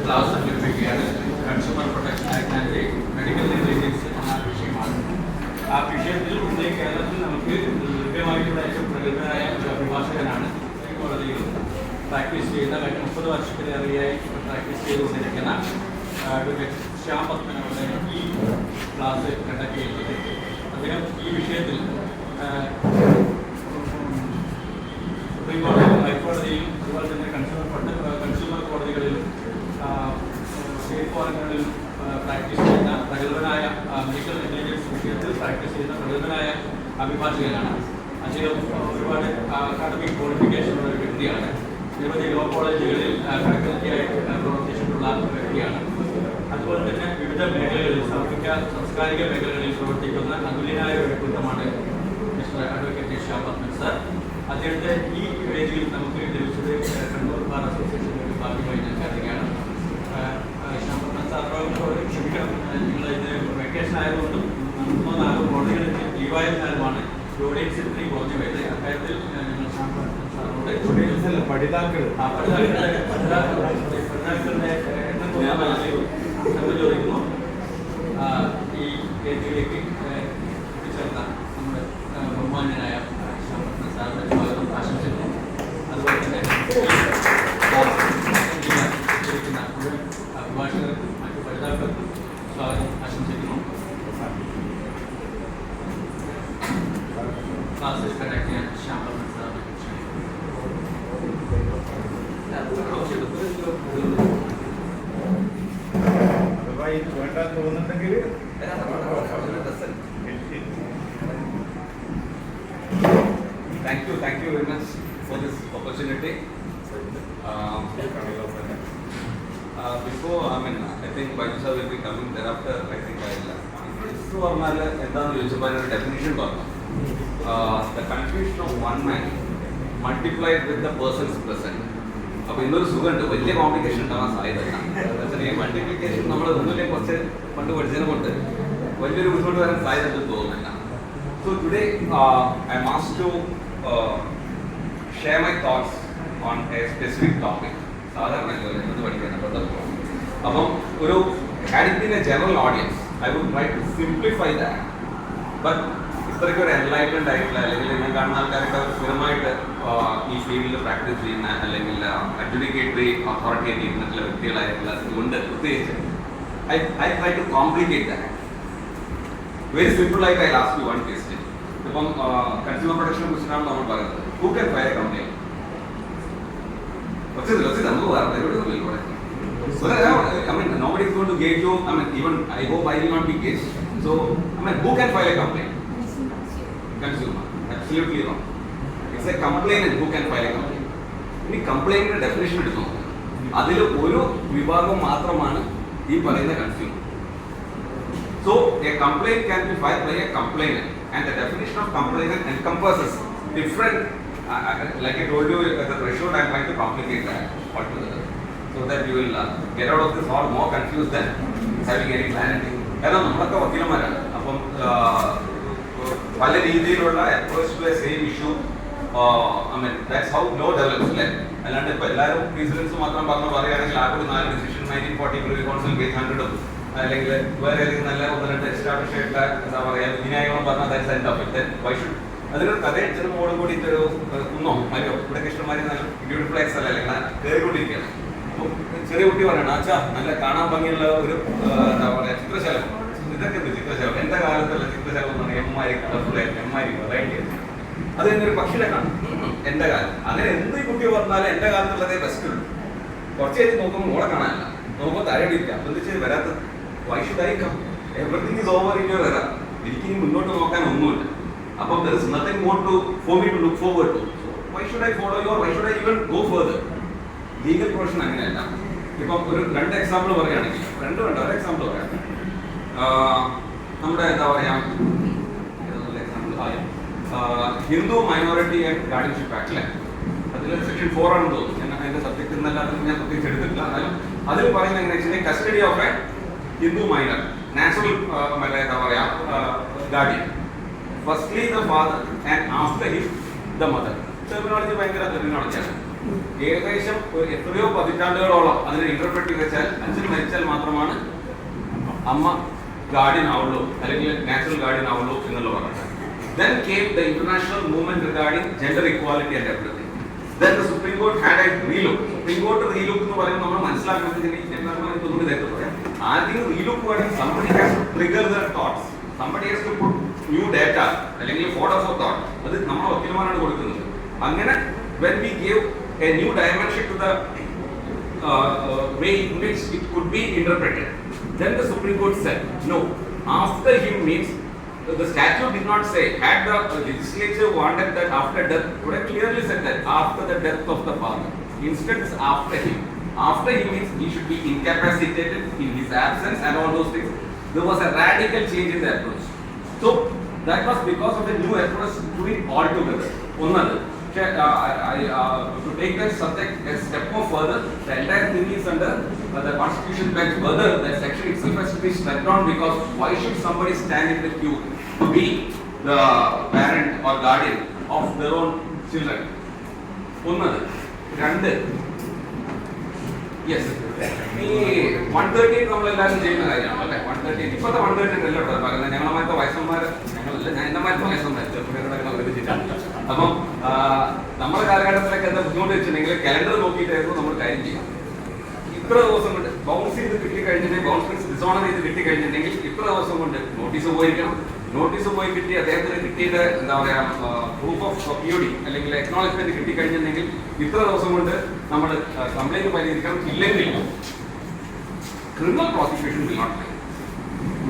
Class സംഘടിപ്പിക്കുകയാണ്. Consumer protection act and medical negligence എന്ന വിഷയമാണ്. ആ വിഷയത്തിൽ ഇന്ന് കേരളത്തിൽ നമുക്ക് ലഭ്യമായിട്ടുള്ള ഏറ്റവും പ്രഗത്ഭനായ ഒരു അഭിഭാഷകനാണ്. കോടതിയിൽ പ്രാക്ടീസ് ചെയ്യുന്ന കഴിഞ്ഞ 30 വർഷത്തിലേറെയായി പ്രാക്ടീസ് ചെയ്തുകൊണ്ടിരിക്കുന്ന Adv.Shyam പത്മൻ അവരുടെ ഈ ക്ലാസ് കണ്ടക്ട് ചെയ്യുന്നത്. അദ്ദേഹം ഈ വിഷയത്തിൽ സുപ്രീം കോടതിയിലും ഹൈക്കോടതിയിലും അതുപോലെ തന്നെ കൺസ്യൂമർ കോടതികളിലും സ്റ്റേറ്റ് ഫോറങ്ങളിലും പ്രാക്ടീസ് ചെയ്യുന്ന പ്രഗത്ഭനായ മെഡിക്കൽ നെഗ്ലിജൻസ് വിഷയത്തിൽ പ്രാക്ടീസ് ചെയ്യുന്ന പ്രഗത്ഭനായ അഭിഭാഷകനാണ്. അദ്ദേഹം ഒരുപാട് അക്കാഡമിക് ക്വാളിഫിക്കേഷനുള്ള ഒരു വ്യക്തിയാണ്. നിരവധി ലോ കോളേജുകളിൽ ഫാക്കൽറ്റിയായിട്ട് പ്രവർത്തിച്ചിട്ടുള്ള വ്യക്തിയാണ്. അതുപോലെ തന്നെ വിവിധ മേഖലകളിൽ സാംസ്കാരിക മേഖലകളിൽ പ്രവർത്തിക്കുന്ന അതുല്യനായ വ്യക്തിത്വമാണ് മിസ്റ്റർ Adv.Shyam പത്മൻ സർ. അദ്ദേഹത്തെ ഈ വേദിയിൽ നമുക്ക് ലഭിച്ചത് കണ്ണൂർ ബാർ അസോസിയേഷൻ്റെ ഭാഗമായി ഞാൻ കരുതുകയാണ്. ശ്യാം പത്മൻ സാറിനോട് ക്ഷമിക്കണം, നിങ്ങൾ ഇത് വെക്കേഷൻ ആയതുകൊണ്ടും 3-4 കോടതികളിൽ ലീവായതിനാലുമാണ് ഓഡിയൻസ് ഇത്രയും കുറഞ്ഞു പോയത്. അക്കാര്യത്തിൽ ഞങ്ങൾ ശ്യാം പത്മൻ സാറിനോട് പഠിതാക്കളുടെ എണ്ണം ചോദിക്കുന്നു. ഈ വേദിയിലേക്ക് എത്തിച്ചേർന്ന നമ്മുടെ ബഹുമാന്യനായ ശ്യാം പത്മൻ സാറിന്റെ സ്വാഗതം ആശംസിക്കുന്നു. അതുപോലെ തന്നെ ഇരിക്കുന്ന മുഴുവൻ അഭിഭാഷകർക്കും മറ്റു പഠിതാക്കൾക്കും സ്വാഗതം ആശംസിക്കുന്നു. ക്ലാസ്സിൽ കണ്ടക്ട് ചെയ്യാൻ ശ്യാം പത്മൻ സാറിനെ വേണ്ടാന്ന് തോന്നുന്നുണ്ടെങ്കിൽ thank you very much for this opportunity. Before, I think Bajusha will be coming thereafter. I think I'll പറഞ്ഞാൽ എന്താണെന്ന് ചോദിച്ചപ്പോൾ അതിനൊരു ഡെഫിനിഷൻ പറഞ്ഞു. The confusion of one man multiplied with the persons present. അപ്പോൾ ഇന്നൊരു സുഖമുണ്ട്, വലിയ കോംപ്ലിക്കേഷൻ ഉണ്ടാവാൻ സാധ്യത. ഈ മൾട്ടിപ്ലിക്കേഷൻ നമ്മൾ ഒന്നുമില്ലേ കുറച്ച് പണ്ട് പഠിച്ചതിനെ കൊണ്ട് വലിയൊരു ബുദ്ധിമുട്ട് വരാൻ സാധ്യത തോന്നുന്നില്ല. So today I am asked to share my thoughts on a specific topic. സാധാരണ എന്ത് പഠിക്കാൻ അപ്പം ഒരു having a general audience, I would try to simplify that. But ഇത്രയ്ക്ക് ഒരു എൻലൈറ്റൻഡ് ആയിട്ടുള്ള അല്ലെങ്കിൽ ഞാൻ കാണുന്ന ആൾക്കാരൊക്കെ സ്ഥിരമായിട്ട് ഈ ഫീൽഡിൽ പ്രാക്ടീസ് ചെയ്യുന്ന അല്ലെങ്കിൽ അഡ്ജുഡിക്കേറ്ററി അതോറിറ്റിയായിട്ട് ഇരുന്നിട്ടുള്ള വ്യക്തികളായിട്ടുള്ള കൊണ്ട് പ്രത്യേകിച്ച് I try to complicate that. Very simple ആയിട്ട് I ask you one question. ഇപ്പം കൺസ്യൂമർ പ്രൊട്ടക്ഷനെ കുറിച്ചാണ് നമ്മൾ പറയുന്നത്. Who can file a complaint? നമുക്ക് പറയാം. Nobody is going to gauge you. Even I hope I will not be gauged. So, who can file a complaint? Consumer. Absolutely wrong. It's a complainant who can file a complaint. ഇനി കംപ്ലൈന്റിന്റെ definition എടുത്തു നോക്കാം. അതിൽ ഒരു വിഭാഗം മാത്രമാണ് ഈ പറയുന്ന consumer. So, a complaint can be filed by a complainant, and the definition of complainant encompasses different. Like I told you at the threshold, I am trying to complicate that altogether, so that you will get out of this all more confused than having any clarity. കാരണം നമ്മളൊക്കെ വക്കീലന്മാരാണ്. അപ്പം പല രീതിയിലുള്ള approach to a same issue. That's how law develops. അല്ലാണ്ട് ഇപ്പൊ എല്ലാവരും reasons മാത്രം പറയുകയാണെങ്കിൽ ആ ഒരു 4 ഡിസിഷൻ 1940 പ്രിവി കൗൺസിൽ പേജ് 100 അല്ലെങ്കിൽ വേറെ ഏതെങ്കിലും നല്ല 1-2 എസ്റ്റാബ്ലിഷ് ആയിട്ടുള്ള എന്താ പറയുക വിനായകം പറഞ്ഞാൽ that's end of it. Why should അതിനൊരു കഥ ചില മോടും കൂടി ഒരു കുന്നോ മരോ ഇവിടെ കൃഷ്ണന്മാരി നല്ല ബ്യൂട്ടിഫുൾ ആയ സ്ഥലം അല്ലെങ്കിൽ കയറിക്കൊണ്ടിരിക്കുകയാണ്. അപ്പം ചെറിയ കുട്ടി പറയണം ആച്ചാ നല്ല കാണാൻ ഭംഗിയുള്ള ഒരു എന്താ പറയുക ചിത്രശലഭം. ഇതൊക്കെ ഉണ്ട് ചിത്രശലഭം. എൻ്റെ കാലത്തുള്ള ചിത്രശലഭം എന്ന് പറഞ്ഞാൽ എമ്മാരി കളർഫുള്ളായിട്ട് എമ്മാരി വെറൈറ്റി. അത് തന്നെ ഒരു പക്ഷിനെ കാണും എൻ്റെ കാലം. അങ്ങനെ എന്ത് കുട്ടി പറഞ്ഞാലും എൻ്റെ കാലത്തുള്ളതേ ബെസ്റ്റ് ഉള്ളൂ. കുറച്ച് കഴിഞ്ഞ് നോക്കുമ്പോൾ മോളെ കാണാനല്ല, നോക്കുമ്പോൾ തരടിയില്ല. അപ്പം എന്താ വെച്ചാൽ വരാത്തത് why should I come? Everything is over in your era. എനിക്കിനി മുന്നോട്ട് നോക്കാൻ ഒന്നുമില്ല. അപ്പം there is nothing more for me to look forward to. So why should I follow you or why should I even go further? Legal profession അങ്ങനെയല്ല. ഇപ്പം ഒരു 2 example പറയുകയാണെങ്കിൽ ഒരു എക്സാമ്പിൾ പറയാം. നമ്മുടെ എന്താ പറയാ Hindu minority and guardianship act അല്ലേ, അതിൽ സെക്ഷൻ 4 ആണെന്ന് തോന്നുന്നു. ഞാൻ അതിന്റെ സബ്ജക്ട് എന്നല്ലാതെ ഞാൻ പ്രത്യേകിച്ച് എടുത്തിട്ടില്ല. എന്നാലും അതിൽ പറയുന്നത് എങ്ങനെ വെച്ചാൽ custody of A Hindu minor natural എന്താ പറയാ guardian. Firstly the father and after him the mother. Terminology ഭയങ്കര ടെർമിനോളജിയാണ്. ഏകദേശം എത്രയോ പതിറ്റാണ്ടുകളോളം അതിനെ ഇന്റർപ്രറ്റ് ചെയ്ത് വെച്ചാൽ അച്ഛൻ മരിച്ചാൽ മാത്രമാണ് അമ്മ ഗാർഡിയൻ ആവുള്ളൂ അല്ലെങ്കിൽ നാച്ചുറൽ ഗാർഡിയൻ ആവുള്ളൂ എന്നുള്ള പറഞ്ഞത്. Then came the international movement regarding gender equality and everything. Then the Supreme Court had a relook. Supreme Court relook എന്ന് പറയുമ്പോൾ നമ്മൾ മനസ്സിലാക്കുന്നത് ആദ്യം relook വേണമെങ്കിൽ somebody has to trigger their thoughts. Somebody has to put new data അല്ലെങ്കിൽ fodder for thought. അത് നമ്മുടെ വക്കീലന്മാരാണ് കൊടുക്കുന്നത്. അങ്ങനെ when we gave a new dimension to the way in which it could be interpreted, then the Supreme Court said, no, after him means the statute did not say, had the legislature wanted that after death, would have clearly said that after the death of the father. Instead, it's after him. After him means he should be incapacitated in his absence and all those things. There was a radical change in the approach. So, that was because of the new approach to it altogether. Another. To take that subject a step more further, the entire thing is under the constitution bench. Further, that section itself has to be struck down because why should somebody stand in the queue to be the parent or guardian of their own children? Another. Yes. ഈ 130 നമ്മളെല്ലാവരും ചെയ്യുന്ന കാര്യമാണ് അല്ലേ? 130 ഇപ്പോഴത്തെ 130 അല്ല പറയുന്നത്. ഞങ്ങളമാരത്തെ വയസ്സന്മാർ ഞങ്ങളല്ല, ഞാൻ എന്നമാരത്തെ വയസ്സന്മാർ ചെറുപ്പക്കാരുടെ അവതരിപ്പിച്ചിട്ടാണ്. അപ്പം നമ്മുടെ കാലഘട്ടത്തിലൊക്കെ എന്താ ബുദ്ധിമുട്ട് വെച്ചിട്ടുണ്ടെങ്കിൽ കാലണ്ടർ നോക്കിയിട്ടായിരുന്നു നമ്മൾ കാര്യം ചെയ്യുക. ഇത്ര ദിവസം കൊണ്ട് ബൗൺസ് ചെയ്ത് കിട്ടിക്കഴിഞ്ഞിട്ടുണ്ടെങ്കിൽ ബൗൺസ് മീൻസ് ഡിസോണർ ചെയ്ത് കിട്ടിക്കഴിഞ്ഞിട്ടുണ്ടെങ്കിൽ ഇത്ര ദിവസം കൊണ്ട് നോട്ടീസ് പോയിരിക്കണം. നോട്ടീസ് പോയി കിട്ടി അദ്ദേഹത്തിന് കിട്ടിയത് എന്താ പറയാ പ്രൂഫ് ഓഫ് POD അല്ലെങ്കിൽ അക്നോളജ്മെന്റ് കിട്ടിക്കഴിഞ്ഞിട്ടുണ്ടെങ്കിൽ ഇത്ര ദിവസം കൊണ്ട് നമ്മൾ കംപ്ലൈന്റ് പരിഹരിക്കണം. ഇല്ലെങ്കിൽ criminal prosecution will not pay.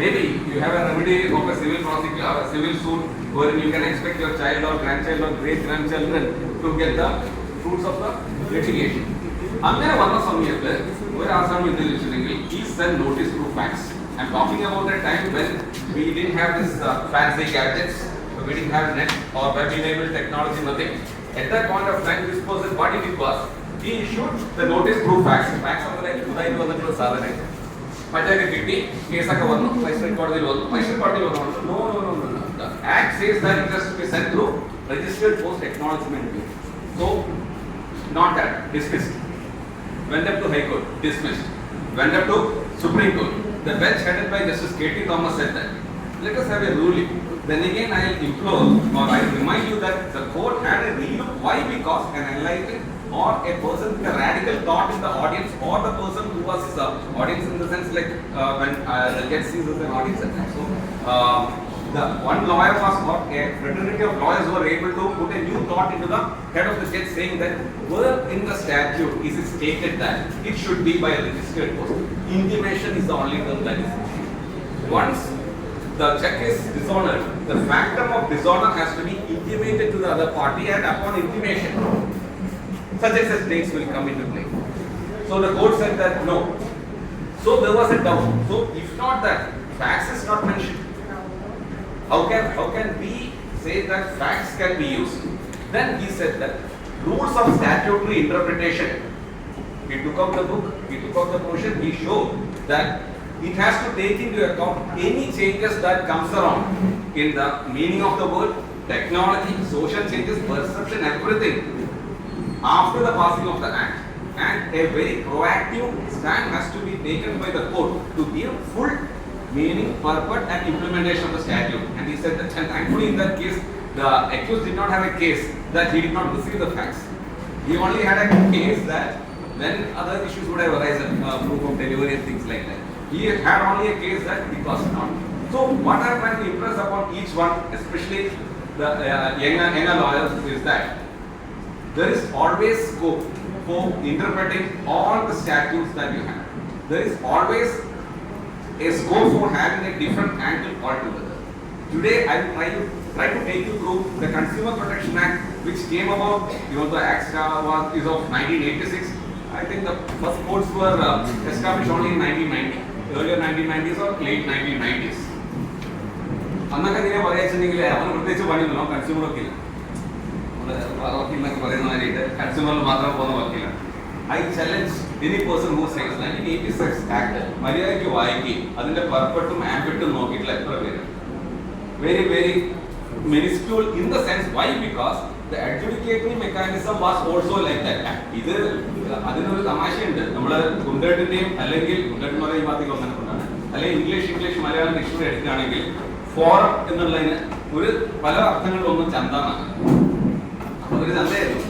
Maybe you have a remedy of a civil prosecution or a civil suit where you can expect your child or grandchild or great grandchildren to get the fruits of the litigation. അങ്ങനെ വന്ന സമയത്ത് ഒരു ആസാമി എന്ത് വെച്ചിട്ടുണ്ടെങ്കിൽ ഈ sale notice through fax. I'm talking about a time when we didn't have this fancy gadgets, we didn't have net or web-enabled technology, nothing. At that point of time, this person, what he did was, he issued the notice through fax. Fax like Uday was the Sadhana. Pajaka Kitty, Kesaka one, Vice Recording one, Vice Recording one. No. The Act says that it has to be sent through registered post acknowledgement. So, not that, dismissed. Went up to High Court, dismissed. Went up to Supreme Court. The bench headed by Justice K.T. Thomas said that, let us have a ruling. Then again I will implore or I will remind you that the court had a relook. Why? Because an enlightened or a person with a radical thought in the audience or the person who was audience in the sense like when the judge sees as an audience. So the one lawyer was or a fraternity of lawyers were able to put a new thought into the head of the judge saying that where in the statute is it stated that it should be by a registered post. Intimation is the only term that is issued. Once the check is dishonored, the factum of dishonor has to be intimated to the other party, and upon intimation, such and such dates will come into play. So the court said that no. So there was a doubt. So if not that, fax is not mentioned. How can we say that fax can be used? Then he said that rules of statutory interpretation. He took out the book, he took out the portion, he showed that it has to take into account any changes that comes around in the meaning of the word, technology, social changes, perception, everything after the passing of the act. And a very proactive stand has to be taken by the court to give full meaning, purport and implementation of the statute. And he said that, and thankfully in that case, the accused did not have a case that he did not receive the facts. He only had a case that then other issues would have arisen, proof of delivery and things like that. He had only a case that it was not. So what I want to impress upon each one, especially the younger lawyers, is that there is always scope for interpreting all the statutes that you have. There is always a scope for having a different angle altogether. Today I will try to take you through the Consumer Protection Act, which came about, the Act is of 1986. I think the first courts were established only in 1990, earlier 1990s or late 1990s. അന്നൊക്കെ ഇങ്ങനെ പറയാച്ചെങ്കിൽ അവന് പ്രത്യേകിച്ച് പണിയൊന്നുമില്ല, consumer വക്കീല വക്കീലിനൊക്കെ പറയുന്ന മാതിരിയിട്ട് കൺസ്യൂമറിൽ മാത്രം പോകുന്ന വക്കീലാണ്. I challenge any person who says 1986 Act മര്യാദയ്ക്ക് വായിക്കുകയും അതിന്റെ പർപ്പട്ടും ആംബിട്ടും നോക്കിയിട്ടുള്ള എത്ര പേര്? Very minuscule in the sense, why? Because the adjudicatory mechanism was also like that. ഇത് അതിനൊരു തമാശയുണ്ട്. നമ്മൾ കുണ്ടേട്ടിന്റെയും അല്ലെങ്കിൽ കുണ്ടേട്ട് എന്ന് പറയുന്ന ഭാഗത്തേക്ക് വന്നിട്ട് കൊണ്ടാണ്, അല്ലെങ്കിൽ ഇംഗ്ലീഷ് മലയാളം ഡിക്ഷണറി എടുക്കുകയാണെങ്കിൽ ഫോറം എന്നുള്ളതിന് ഒരു പല അർത്ഥങ്ങളിലൊന്നും ചന്താണ്. അപ്പൊ ഒരു ചന്തയായിരുന്നു.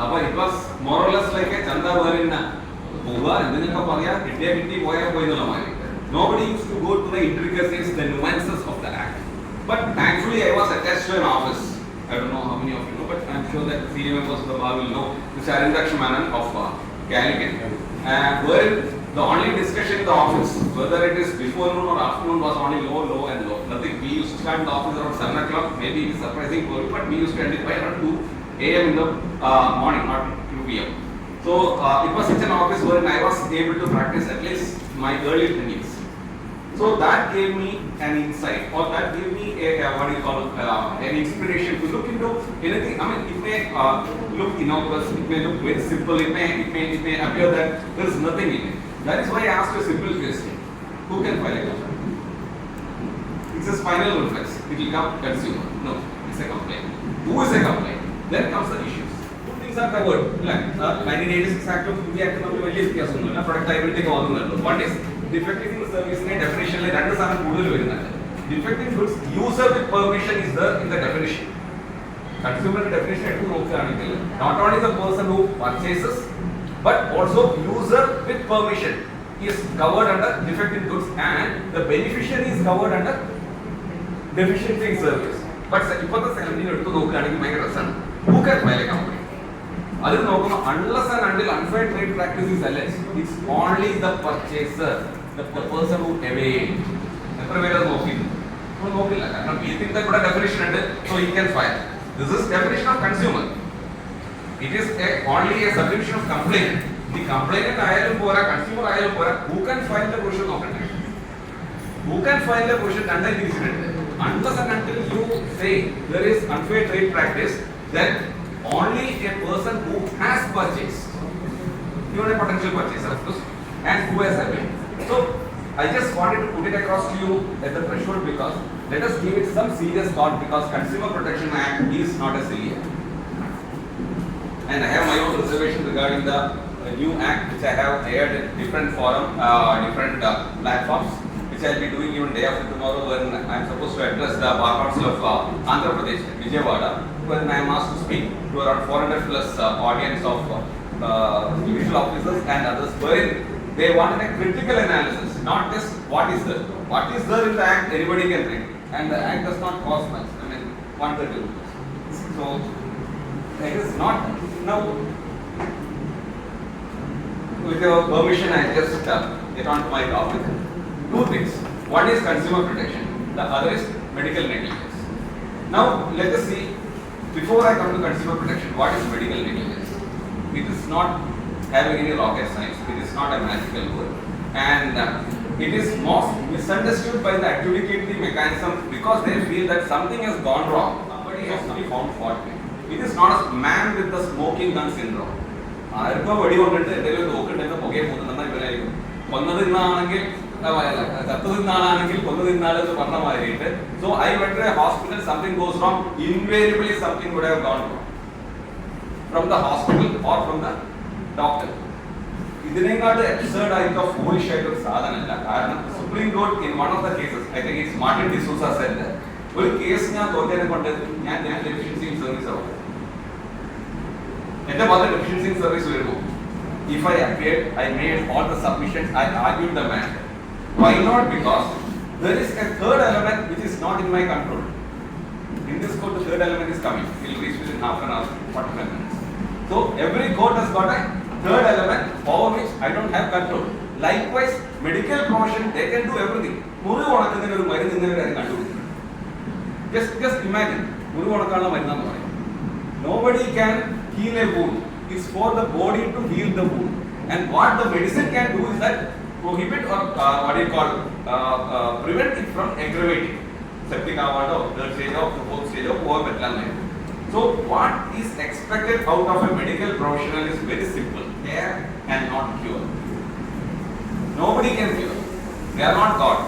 അപ്പൊ it was more or less like A ചന്ത വേറിന്ന പോവുക എന്തെങ്കിലുമൊക്കെ പറയാ, കിട്ടിയാ കിട്ടി പോയാൽ പോയി എന്നുള്ള മാതിരി. Nobody used to go to the intricacies, the nuances of the act. But thankfully I was attached to an office. I don't know how many of you know, but I'm sure that senior members of the bar will know Mr. Adv.Shyam of Calicut. Where the only discussion in the office, whether it is before noon or afternoon, was only low and low. Nothing. We used to start the office around 7 o'clock. Maybe it is surprising for you, but we used to end it by around 2 a.m. in the morning, not 2 p.m. So it was such an office where I was able to practice at least my early trainings. So that gave me an insight, or that gave me an inspiration to look into anything. I mean, it may look innocuous, it may look very simple, it may appear that there is nothing in it. That is why I asked a simple question: who can file a complaint? It's a spinal reflex. It will come consumer. No, it's a complaint. Who is a complaint? Then comes the issues. Two things are covered. Like 1986 Act of India Act of product liability. One is defective in service definition. Defective goods user with permission is there in the definition. Consumer definition not only the person who purchases, but also user with permission is covered under defective goods, and the beneficiary is covered under deficiency in service. But if the 17 who can file a complaint? Unless and until unfair trade practice is alleged, it's only the purchaser, the person who availed. We think that definition, so he can file. This is definition of consumer. It is only a subdivision of complaint. The complainant consumer who can file the question of it? Who can file the question under the incident? Unless and until you say there is unfair trade practice, then only a person who has purchased, you are a potential purchaser of course, and who has availed. So I just wanted to put it across to you at the threshold, because let us give it some serious thought, because Consumer Protection Act is not a silly act. And I have my own reservation regarding the new act, which I have aired in different forum, different platforms, which I will be doing even day after tomorrow, when I am supposed to address the Bar Council of Andhra Pradesh, Vijayawada, when I am asked to speak to around 400 plus audience of judicial officers and others, wherein they wanted a critical analysis, not just what is there. What is there in the act, anybody can read, and the act does not cost much. I mean, 130 rupees. So it is not. Now, with your permission, I just get on to my topic. Two things. One is consumer protection. The other is medical negligence. Now, let us see. Before I come to consumer protection, what is medical negligence? It is not having any rocket science. It is not a magical word, and it is most misunderstood by the adjudicatory mechanism, because they feel that something has gone wrong. Somebody has to be found fault with. It is not a man with the smoking gun syndrome. So I went to a hospital, something goes wrong, invariably something would have gone wrong from the hospital or from the doctor. ഇതിനെക്കാട്ട് absurd ആയിട്ട് foolish ആയിട്ട് സാധനമല്ല. കാരണം supreme court in one of the cases, I think it's Martin D'Souza said that, ഒരു case ഞാൻ തോറ്റതിനെ കൊണ്ട് ഞാൻ deficiency in service ആവും. എന്റെ ഭാഗത്ത് ഡെഫിഷ്യൻസി ഇൻ സർവീസ് വരുമ്പോൾ if I appeared, I made all the submissions, I argued the matter. Why not? Because there is a third element which is not in my control. In this court, the third element is coming. It will reach within half an hour, 45 minutes. So every court has got a third element over which I don't have control. Likewise, medical profession, they can do everything. Just imagine, nobody can heal a wound. It's for the body to heal the wound. And what the medicine can do is that prohibit or prevent it from aggravating. Septic award or third stage or fourth stage of poor metal. So what is expected out of a medical professional is very simple: care and not cure. Nobody can cure. They are not God.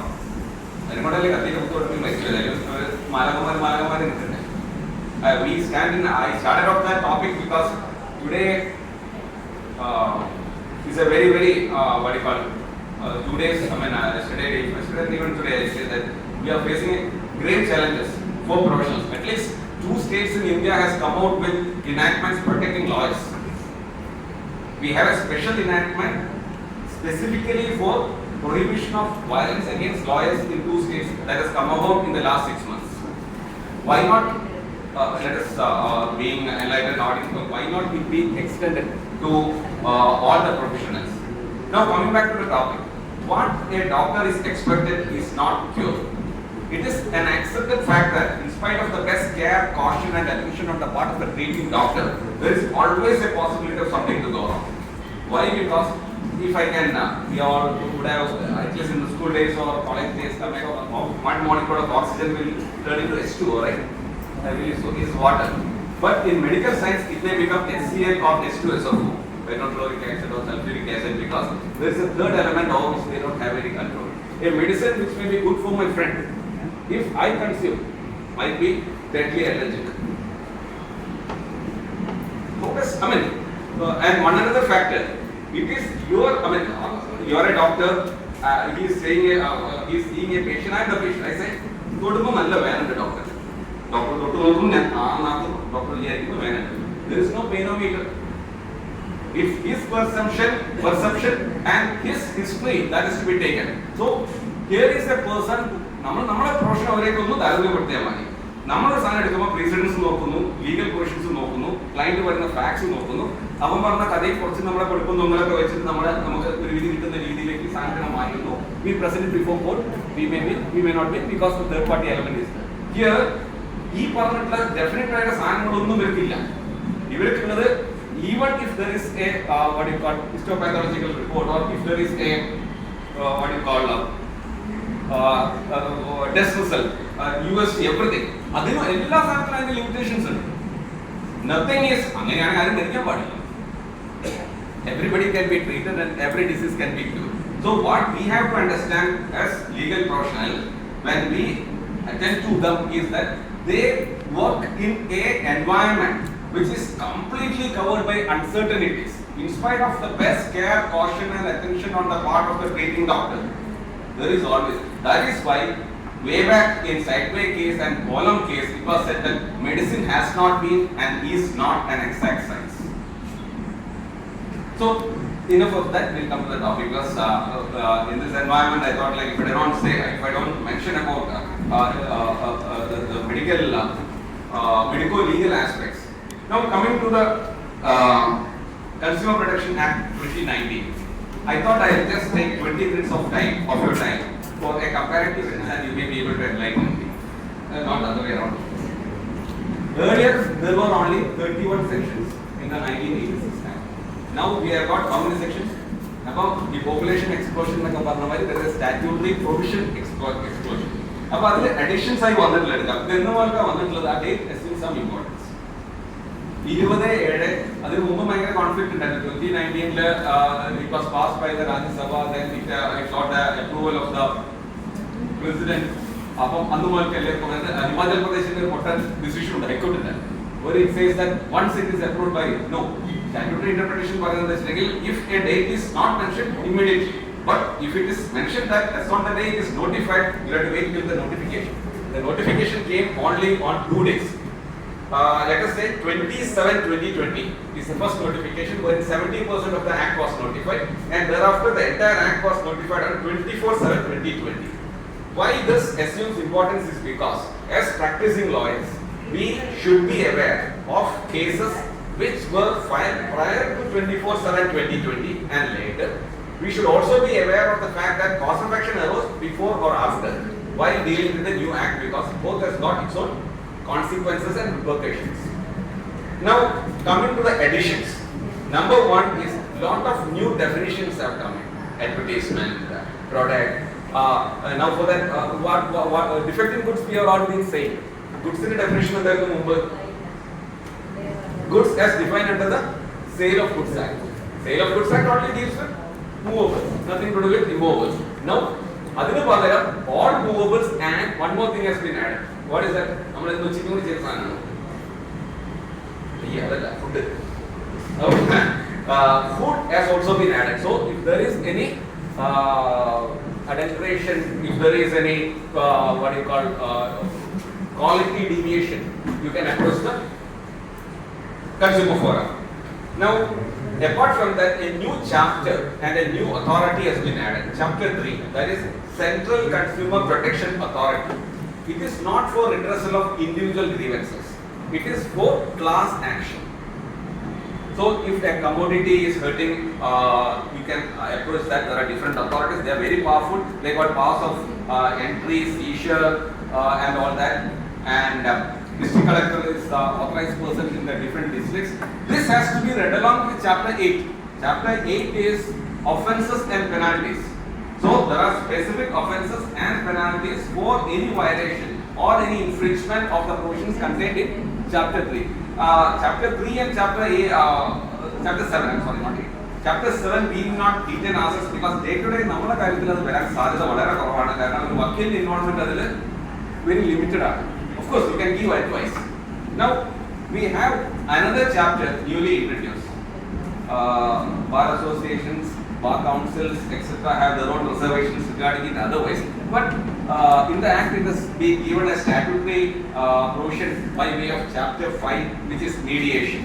we stand in. I started off that topic because today is a very what do you call it? 2 days. I mean, yesterday, even today, I say that we are facing great challenges for professionals. At least 2 states in India has come out with enactments protecting lawyers. We have a special enactment specifically for prohibition of violence against lawyers in 2 states that has come about in the last 6 months. Why not? Let us being enlightened audience, why not it be extended to all the professionals? Now coming back to the topic, what a doctor is expected is not cure. It is an accepted fact that in spite of the best care, caution and attention on the part of the treating doctor, there is always a possibility of something to go wrong. Why? Because if I can, we all would have, at least in the school days or college days, one molecule of oxygen will turn into H2O, right? I believe so, is water. But in medical science, it may become HCl or H2SO4, hydrochloric acid or sulfuric acid, because there is a third element over which they don't have any control. A medicine which may be good for my friend, if I consume, might be deadly allergic. Focus, and one another factor, it is your, you are a doctor, he is saying, he is seeing a patient, I am the patient, I say, go to the doctor. There is no painometer. If his perception and his history, that is to be taken. So here is a person, our profession avareyekku tharunnapadthiya നമ്മൾ സാധനം എടുക്കുമ്പോൾ precedence നോക്കുന്നു, legal questions നോക്കുന്നു, client പറയുന്ന facts നോക്കുന്നു, അവൻ പറഞ്ഞ കഥയിൽ കുറച്ച് നമ്മളെ കൊടുക്കും തൊങ്ങലൊക്കെ വെച്ചിട്ട് നമുക്ക് ഒരു വിധി കിട്ടുന്ന രീതിയിലേക്ക് സാധനം മാറ്റുന്നു. We present it before court, we may win, we may not win because the third party element is there. Here ഈ പറഞ്ഞിട്ടുള്ള ഡെഫിനറ്റ് ആയിട്ട് സാധനങ്ങളൊന്നും ഇവർക്കില്ല. ഇവർക്കുള്ളത് even if there is a what you call histopathological report or if there is a what you call test result, UST, everything. അതിന് എല്ലാ സാധനത്തിനും അതിന്റെ limitations ഉണ്ട്. Nothing is അങ്ങനെയാണ് ആരും ധരിക്കാൻ പാടില്ല. Everybody can be treated and every disease can be cured. So what we have to understand as legal professionals when we attend to them is that they work in a environment which is completely covered by uncertainties. In spite of the best care, caution and attention on the part of the treating doctor, there is always. That is why way back in Sideway case and Column case, it was said that medicine has not been and is not an exact science. So enough of that. We'll come to the topic because in this environment, I thought like if I don't mention about the medico-legal aspects. Now coming to the Consumer Protection Act 2019, I thought I'll just take 20 minutes of your time for a comparative and you may be able to enlighten me. Not the other way around. Earlier there were only 31 sections in the 1986 Act. Now we have got how many sections? About the population explosion, there is a statutory provision explosion. About the additions I wanted to that date assumes some importance. 27 അതിന് മുമ്പ് ഭയങ്കര conflict ഉണ്ടായിരുന്നു. 2019 it was passed by the Rajya Sabha, then it got the approval of the president. അപ്പം അന്ന് മുതൽക്കല്ലേ ഹിമാചൽ പ്രദേശിന്റെ പൊട്ടൻ decision ഉണ്ട് ഹൈക്കോർട്ടിന്റെ, where it says that once it is approved by statutory interpretation പറയുന്നത് വെച്ചിട്ടുണ്ടെങ്കിൽ if a date is not mentioned immediately, but if it is mentioned that as on the day it is notified, you have to wait till the notification. The notification came only on 2 days. Let us say 27/2020 is the first notification, where 70% of the act was notified, and thereafter the entire act was notified on 24/7/2020. Why this assumes importance is because as practicing lawyers, we should be aware of cases which were filed prior to 24/7/2020 and later. We should also be aware of the fact that cause of action arose before or after while dealing with the new act, because both has got its own consequences and repercussions. Now coming to the additions, number 1 is lot of new definitions have come in. Advertisement, product. Now for that, what defective goods we have all been saying. Goods in the definition of the goods as defined under the Sale of Goods Act. Sale of Goods Act only deals with movables, nothing to do with immovables. Now adinu pagaram all movables, and one more thing has been added. What is that? നമ്മൾ ഇന്ന് ഉച്ചയ്ക്ക് കൂടി ചെയ്ത സാധനമാണ് food. Food has also been added. So if there is any adulteration, if there is any quality deviation, you can approach the consumer forum. Now, apart from that, a new chapter and a new authority has been added. Chapter 3, that is Central Consumer Protection Authority. It is not for redressal of individual grievances. It is for class action. So, if a commodity is hurting, you can approach that. There are different authorities. They are very powerful. They got powers of entry, seizure, and all that. And district collector is the authorized person in the different districts. This has to be read along with chapter 8. Chapter 8 is offences and penalties. So there are specific offences and penalties for any violation or any infringement of the provisions contained in chapter 3. Chapter 3 and chapter 7, I'm sorry, not 8. Chapter 7 we will not detain ourselves because day to day നമ്മുടെ കാര്യത്തിൽ അത് വരാൻ സാധ്യത വളരെ കുറവാണ്. കാരണം ഒരു വക്കീലിന്റെ involvement അതിൽ very limited ആണ്. Of course, you can give advice. Now, we have another chapter newly introduced. Bar associations, bar councils, etc. have their own reservations regarding it otherwise. But in the Act, it has been given a statutory provision by way of chapter 5, which is mediation.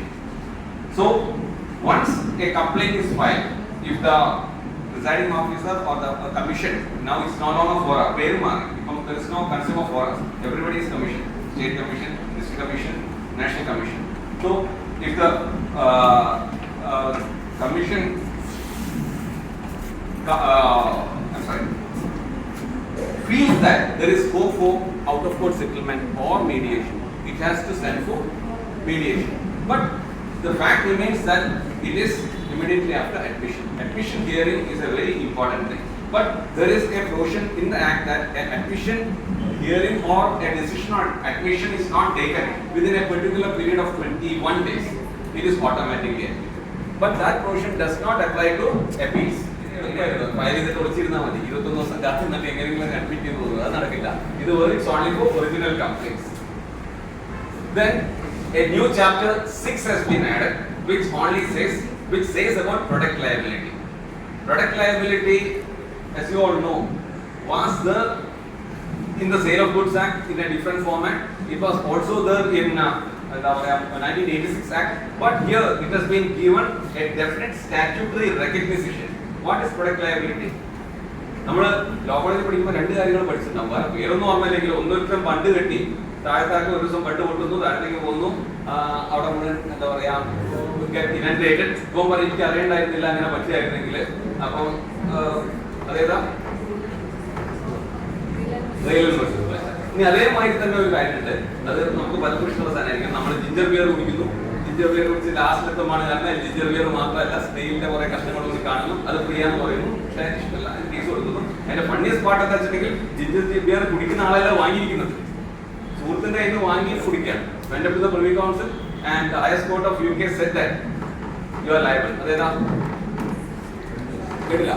So, once a complaint is filed, if the presiding officer or the commission, now it's no longer for a there is no consumer forum. Everybody is commission, state commission, district commission, national commission. So if the commission feels that there is scope for out of court settlement or mediation, it has to send for mediation. But the fact remains that it is immediately after admission. Admission hearing is a very important thing. But there is a provision in the Act that an admission hearing or a decision on admission is not taken within a particular period of 21 days. It is automatically admitted. But that provision does not apply to appeals. It's only for original complaints. Then a new chapter 6 has been added, which says about product liability. Product liability, as you all know, was there in the Sale of Goods Act in a different format. It was also there in the 1986 Act, but here it has been given a definite statutory recognition. What is product liability? നമ്മൾ law കോളേജിൽ പഠിക്കുമ്പോൾ രണ്ട് കാര്യങ്ങൾ പഠിച്ചിട്ടുണ്ടാവും. വേറെ പേരൊന്നും ഓർമ്മയില്ലെങ്കിൽ ഒന്നൊരുത്തരം പണ്ട് കെട്ടി താഴത്താക്ക് ഒരു ദിവസം പണ്ട് പൊട്ടുന്നു, താഴത്തേക്ക് പോകുന്നു, അവിടെ മുഴുവൻ എന്താ പറയാ ഇനൻഡേറ്റഡ്. ഇപ്പം പറയും എനിക്ക് അറിയണ്ടായിരുന്നില്ല അങ്ങനെ പറ്റിയായിരുന്നെങ്കിൽ. അപ്പം അതേതാ ഇനി അതേമാതിരി തന്നെ ഒരു കാര്യമുണ്ട്. അത് നമുക്ക് പലപ്പോഴും ഇഷ്ടമുള്ള സാധനമായിരിക്കും. നമ്മൾ ജിഞ്ചർ ബിയർ കുടിക്കുന്നു. ജിഞ്ചർ ബിയർ കുടിച്ച് ലാസ്റ്റിലെത്തുമാണ് കാരണം ജിഞ്ചർ ബിയർ മാത്രമല്ല സ്റ്റീലിന്റെ കുറെ കഷ്ണങ്ങൾ കൂടി കാണുന്നു. അത് ഫ്രീ ആണെന്ന് പറയുന്നു. പക്ഷേ ഇഷ്ടമല്ല, അതിന് കേസ് കൊടുക്കുന്നു. അതിന്റെ ഫണ്ണിയസ്റ്റ് പാർട്ട് എന്താ വെച്ചിട്ടുണ്ടെങ്കിൽ ജിഞ്ചർ ബിയർ കുടിക്കുന്ന ആളല്ല വാങ്ങിയിരിക്കുന്നത്, സുഹൃത്തിന്റെ കയ്യിൽ നിന്ന് വാങ്ങി കുടിക്കുകയാണ്. Went up to the Privy Council and the highest court of UK said that you are liable. അതേതാ കേട്ടില്ല?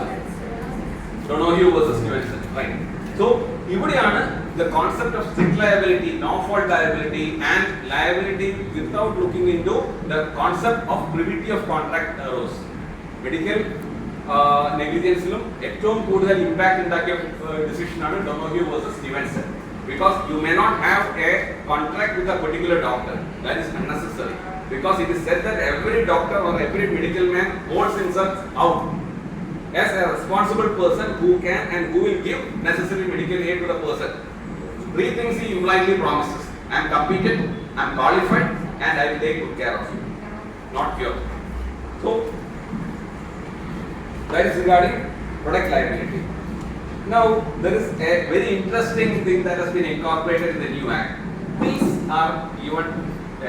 Donoghue versus Stevenson, right? So ഇവിടെയാണ് the concept of strict liability, no fault liability and liability without looking into the concept of privity of contract arose. Medical negligence-ലും ഏറ്റവും കൂടുതൽ impact ഉണ്ടാക്കിയ decision ആണ് Donoghue versus Stevenson, because you may not have a contract with a particular doctor. That is unnecessary, because it is said that every doctor or every medical man holds himself out as a responsible person who can and who will give necessary medical aid to the person. Three things he blindly promises: I am competent, I am qualified, and I will take good care of you. Not cure. So that is regarding product liability. Now there is a very interesting thing that has been incorporated in the new Act. These are given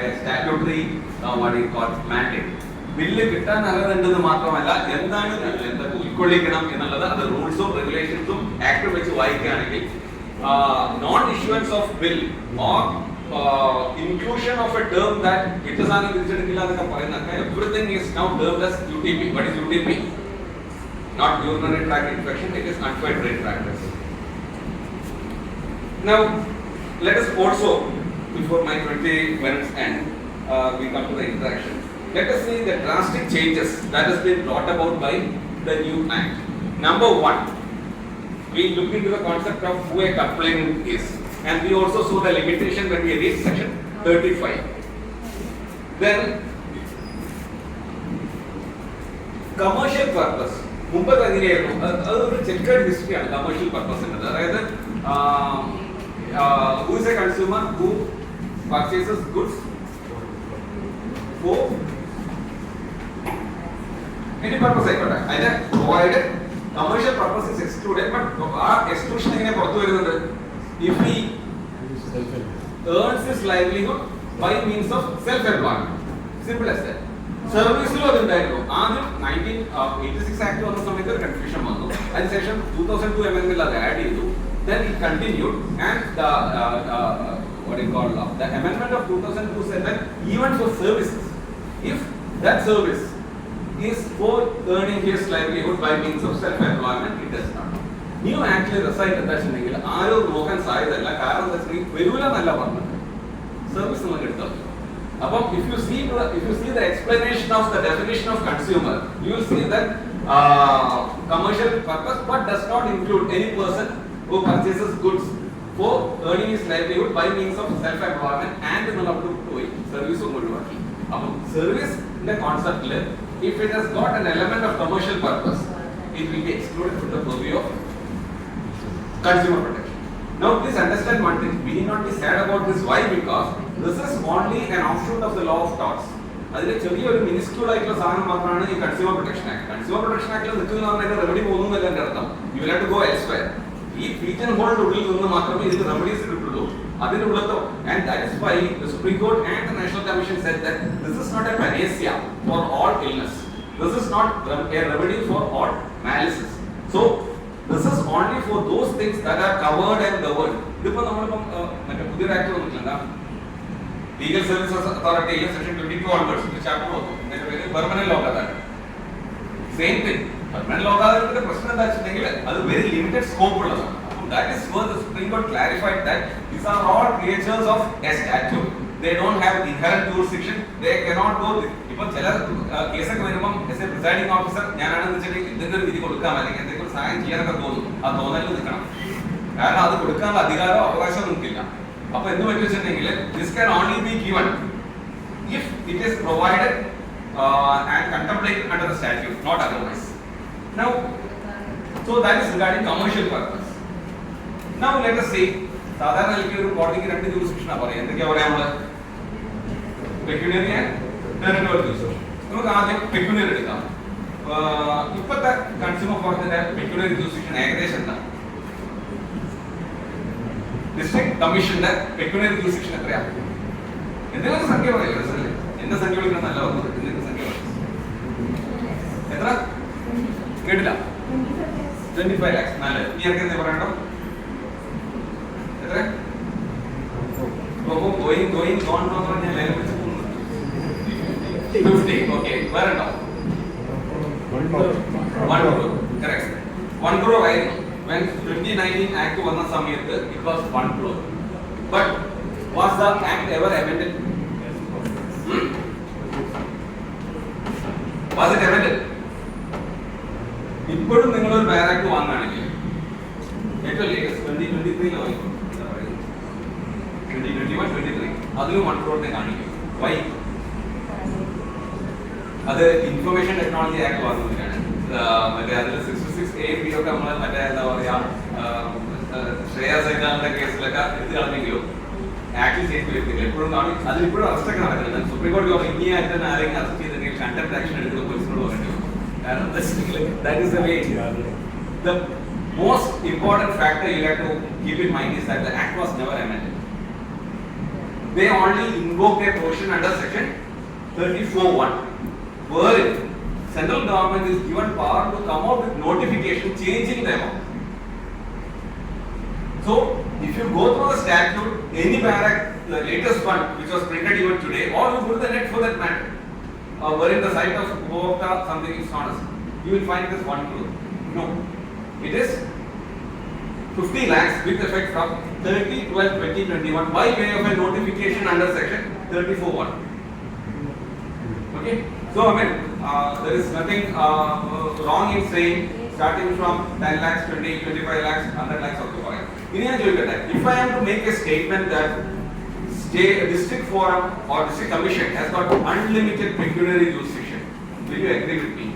a statutory mandate. Bill കിട്ടാൻ അർഹതയുണ്ടെന്ന് മാത്രമല്ല, എന്താണ് എന്തൊക്കെ ഉൾക്കൊള്ളിക്കണം എന്നുള്ളത് അത് റൂൾസും റെഗുലേഷൻസും act വെച്ച് വായിക്കുകയാണെങ്കിൽ non issuance of bill or inclusion of a term that വിറ്റസാനം തിരിച്ചെടുക്കില്ല എന്നൊക്കെ പറയുന്നൊക്കെ everything is now termed as UTP. What is UTP? Not urinary tract infection, it is unfair trade practice. Now let us also, before my 20 minutes end, we come to the interaction. Let us see the drastic changes that has been brought about by the new act. Number one, we look into the concept of who a complainant is, and we also saw the limitation when we read section 35. Then commercial purpose. മുമ്പ് എങ്ങനെയായിരുന്നു? അതൊരു checked ഹിസ്റ്ററിയാണ് commercial purpose എന്നത്. അതായത് who is a consumer who purchases goods for any purpose ആയിക്കോട്ടെ. അതിന്റെ provided commercial purpose is excluded, but ആ exclusion എങ്ങനെ പുറത്തു വരുന്നുണ്ട്? If he earns his livelihood by means of self-employment. Simple as that. സർവീസിലും അതുണ്ടായിരുന്നു. ആദ്യം 1986 act വന്ന സമയത്ത് ഒരു കൺഫ്യൂഷൻ വന്നു. അതിനുശേഷം 2002 amendment അത് ആഡ് ചെയ്തു. Then it continued, and the amendment of 2002 said that even for services, if that service is for earning his livelihood by means of self-employment, it does not. New actually reside എന്താ വെച്ചിട്ടുണ്ടെങ്കിൽ ആരോ നോക്കാൻ സാധ്യതയല്ല. കാരണം എന്താ വെച്ചിട്ടുണ്ടെങ്കിൽ വരൂല എന്നല്ല പറഞ്ഞത്, സർവീസ് നമുക്ക് എടുത്താൽ. If you see the explanation of the definition of consumer, you will see that commercial purpose but does not include any person who purchases goods for earning his livelihood by means of self-employment and service ഒഴിവാക്കി. അപ്പോൾ സർവീസിന്റെ കോൺസെപ്റ്റിൽ if it has got an element of commercial purpose, it will be excluded from the purview of consumer protection. Now please understand one thing, we need not be sad about this. Why? Because this is only an offshoot of the law of torts. അതിലെ ചെറിയൊരു minuscule ആയിട്ടുള്ള സാധനം മാത്രമാണ് ഈ consumer protection act. Consumer protection ആക്ടിൽ നിൽക്കുന്ന പറഞ്ഞാൽ remedy പോകുന്നതല്ല എൻ്റെ അർത്ഥം. You will have to go elsewhere. ഈ പീജൻ ഹോൾഡ് ഉള്ളിൽ നിന്ന് മാത്രമേ ഇതിന് റെമഡീസ് കിട്ടുള്ളൂ. അതിന്റെ ഉള്ളതോ, and that is why the Supreme Court and the National Commission said that this is not a panacea for all illness. This is not a remedy for all malices. So this is only for those things that are covered and governed. ഇതിപ്പോ നമ്മളിപ്പം മറ്റേ പുതിയ act വന്നിട്ടില്ല, legal services authority section 22 onwards ഒരു chapter വന്നു. ഇതിന്റെ പേര് permanent law adalat. Same thing. Permanent law അദാലത്തിന്റെ പ്രശ്നം എന്താ വെച്ചിട്ടുണ്ടെങ്കിൽ അത് വെരി ലിമിറ്റഡ് സ്കോപ്പ് ഉള്ളതാണ്. That is where the Supreme Court clarified that these are all creatures of a statute. They don't have inherent jurisdiction. They cannot go. ഇപ്പോൾ ചില കേസൊക്കെ വരുമ്പോൾ as a presiding officer ഞാനാണെന്ന് വെച്ചിട്ടുണ്ടെങ്കിൽ എന്തെങ്കിലും ഒരു വിധി കൊടുക്കാം അല്ലെങ്കിൽ എന്തെങ്കിലും സഹായം ചെയ്യാനൊക്കെ തോന്നും. ആ തോന്നലിൽ നിൽക്കണം. കാരണം അത് കൊടുക്കാനുള്ള അധികാരമോ അവകാശമോ നമുക്കില്ല. അപ്പൊ എന്ത് പറ്റി വെച്ചിട്ടുണ്ടെങ്കിൽ this can only be given if it is provided and contemplated under the statute, not otherwise. Now, so that is regarding commercial purpose. Now let us see, സാധാരണ ഒരു കോടതിക്ക് രണ്ട് ജൂറിസ്ഡിക്ഷനാ പറയാം. എന്തൊക്കെയാ പറയാ നമ്മള്? പെക്യൂണിയറി ആൻഡ് ടെറിട്ടോറിയൽ ജൂറിസ്ഡിക്ഷൻ. നമുക്ക് ആദ്യം പെക്യൂണിയറി എടുക്കാം. ഇപ്പോഴത്തെ കൺസ്യൂമർ കോടതിയുടെ പെക്യൂണിയറി ജൂറിസ്ഡിക്ഷൻ ഏകദേശം എന്താ? ഡിസ്ട്രിക്ട് കമ്മീഷന്റെ പെക്യൂണിയറി ജൂറിസ്ഡിക്ഷൻ എത്രയാ? എന്തെങ്കിലും സംഖ്യ പറയോ? എന്റെ സംഖ്യ വിളിക്കണം നല്ല വന്നത്. എന്തെങ്കിലും സംഖ്യ പറയും. എത്ര? കേട്ടില്ല. 25 lakhs. നല്ല. നീ ആർക്കെ എന്താ പറയണ്ടോ? going gone എന്ന് പറഞ്ഞാൽ ലൈൻ വെച്ച് പോകുന്നു. 50. ഓക്കേ. വേറെ ഉണ്ടോ? 1 crore. Correct. 1 crore ആയിരുന്നു. When 2019 Act വന്ന സമയത്ത് it was 1 crore. But was the Act ever amended? Was it amended? ഇപ്പോഴും നിങ്ങളൊരു ബയർ ആക്ട് വാങ്ങുകയാണെങ്കിൽ ഏറ്റവും ലേറ്റസ്റ്റ് 2023 ആയിരിക്കും. 2021-23 അതിലും 1 crore കാണിക്കും. വൈ? അത് ഇൻഫർമേഷൻ ടെക്നോളജി ആക്ട് വന്നതിനാണ്. മറ്റേ അതിൽ 66A ഒക്കെ നമ്മൾ മറ്റേ എന്താ പറയാ ശ്രേയ സൈതാലിന്റെ കേസിലൊക്കെ ഇത് കളഞ്ഞെങ്കിലും ആക്ട് ചെയ്ത് വരുന്നില്ല. എപ്പോഴും കാണും. അതിലിപ്പോഴും അറസ്റ്റൊക്കെ നടക്കുന്നുണ്ട്. സുപ്രീം കോടതി ഇനി ആയിട്ട് ആരെങ്കിലും അറസ്റ്റ് ചെയ്തെങ്കിൽ കണ്ടംപ്റ്റ് ആക്ഷൻ എടുക്കുന്ന പോലീസിനോട് പറയേണ്ടി വരും. കാരണം that is the way it is. The most important factor you have to keep in mind is that the act was never amended. They only invoke a portion under section 34(1) where central government is given power to come out with notification changing the amount. So if you go through the statute, any barrack, the latest one which was printed even today, or you go to the net for that matter, where in the site of Ubhokta something is not, you will find this 1 crore. No, it is 50 lakhs with effect from 30/12/2021 by way of a notification under section 34(1). Okay. So I mean, there is nothing wrong in saying starting from 10 lakhs, 20, 25 lakhs, 100 lakhs of the foreign. If I am to make a statement that district forum or district commission has got unlimited pecuniary jurisdiction, will you agree with me?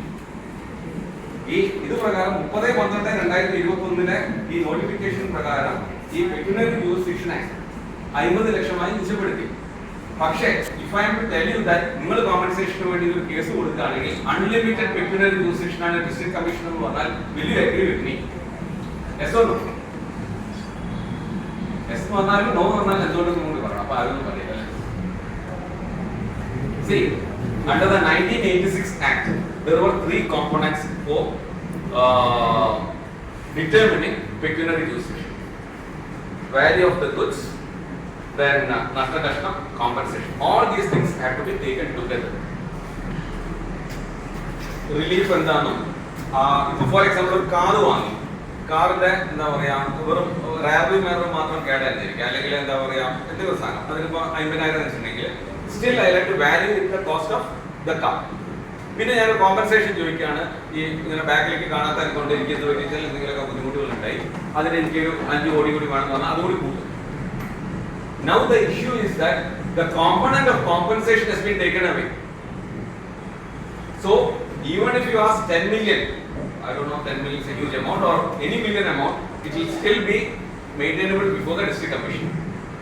ഇത് പ്രകാരം 30/12/2021 ഈ notification പ്രകാരം ഈ പെക്യുനറി jurisdiction act 50 ലക്ഷമായി നിശ്ചയപ്പെടുത്തി. പക്ഷേ if I am to tell you that നിങ്ങൾ കോമ്പൻസേഷന് വേണ്ടി ഒരു കേസ് കൊടുക്കുകയാണെങ്കിൽ അൺലിമിറ്റഡ് പെക്യുനറി ജൂറിസ്ഡിക്ഷൻ ആണ് ഡിസ്ട്രിക്ട് കമ്മീഷൻ എന്ന് പറഞ്ഞാൽ will you agree with me? Yes or no? Yes എന്ന് പറഞ്ഞാലും നോ എന്ന് പറഞ്ഞാൽ എന്തുകൊണ്ടെന്ന് കൂടി പറയണം. അപ്പോൾ ആരും പറയില്ല. See, under the 1986 Act, there were 3 components for determining pecuniary jurisdiction: value of the goods, then nashta compensation. All these things have to be taken together. Relief endano, for example, car vaangi, കാറിന്റെ എന്താ പറയാ വെറും റാബി മേറും മാത്രം കേടായിരിക്കും, അല്ലെങ്കിൽ എന്താ പറയാ എന്തെങ്കിലും സാധനം അതിനിപ്പോ 50,000 വെച്ചിട്ടുണ്ടെങ്കിൽ still I like to value in the cost of the car. പിന്നെ ഞാൻ കോമ്പൻസേഷൻ ചോദിക്കുകയാണ്, ഈ ഇങ്ങനെ ബാക്കിലേക്ക് കാണാത്ത കൊണ്ട് എനിക്ക് എന്ത് പറ്റിച്ചാൽ എന്തെങ്കിലുമൊക്കെ ബുദ്ധിമുട്ടുകൾ ഉണ്ടായി, അതിന് എനിക്കൊരു 5 കോടി കൂടി വേണമെന്ന് പറഞ്ഞാൽ അതുകൂടി കൂട്ടും. Now the issue is that the component of compensation has been taken away. So even if you ask 10 million, I don't know, 10 million is a huge amount or any million amount, it will still be maintainable before the district commission.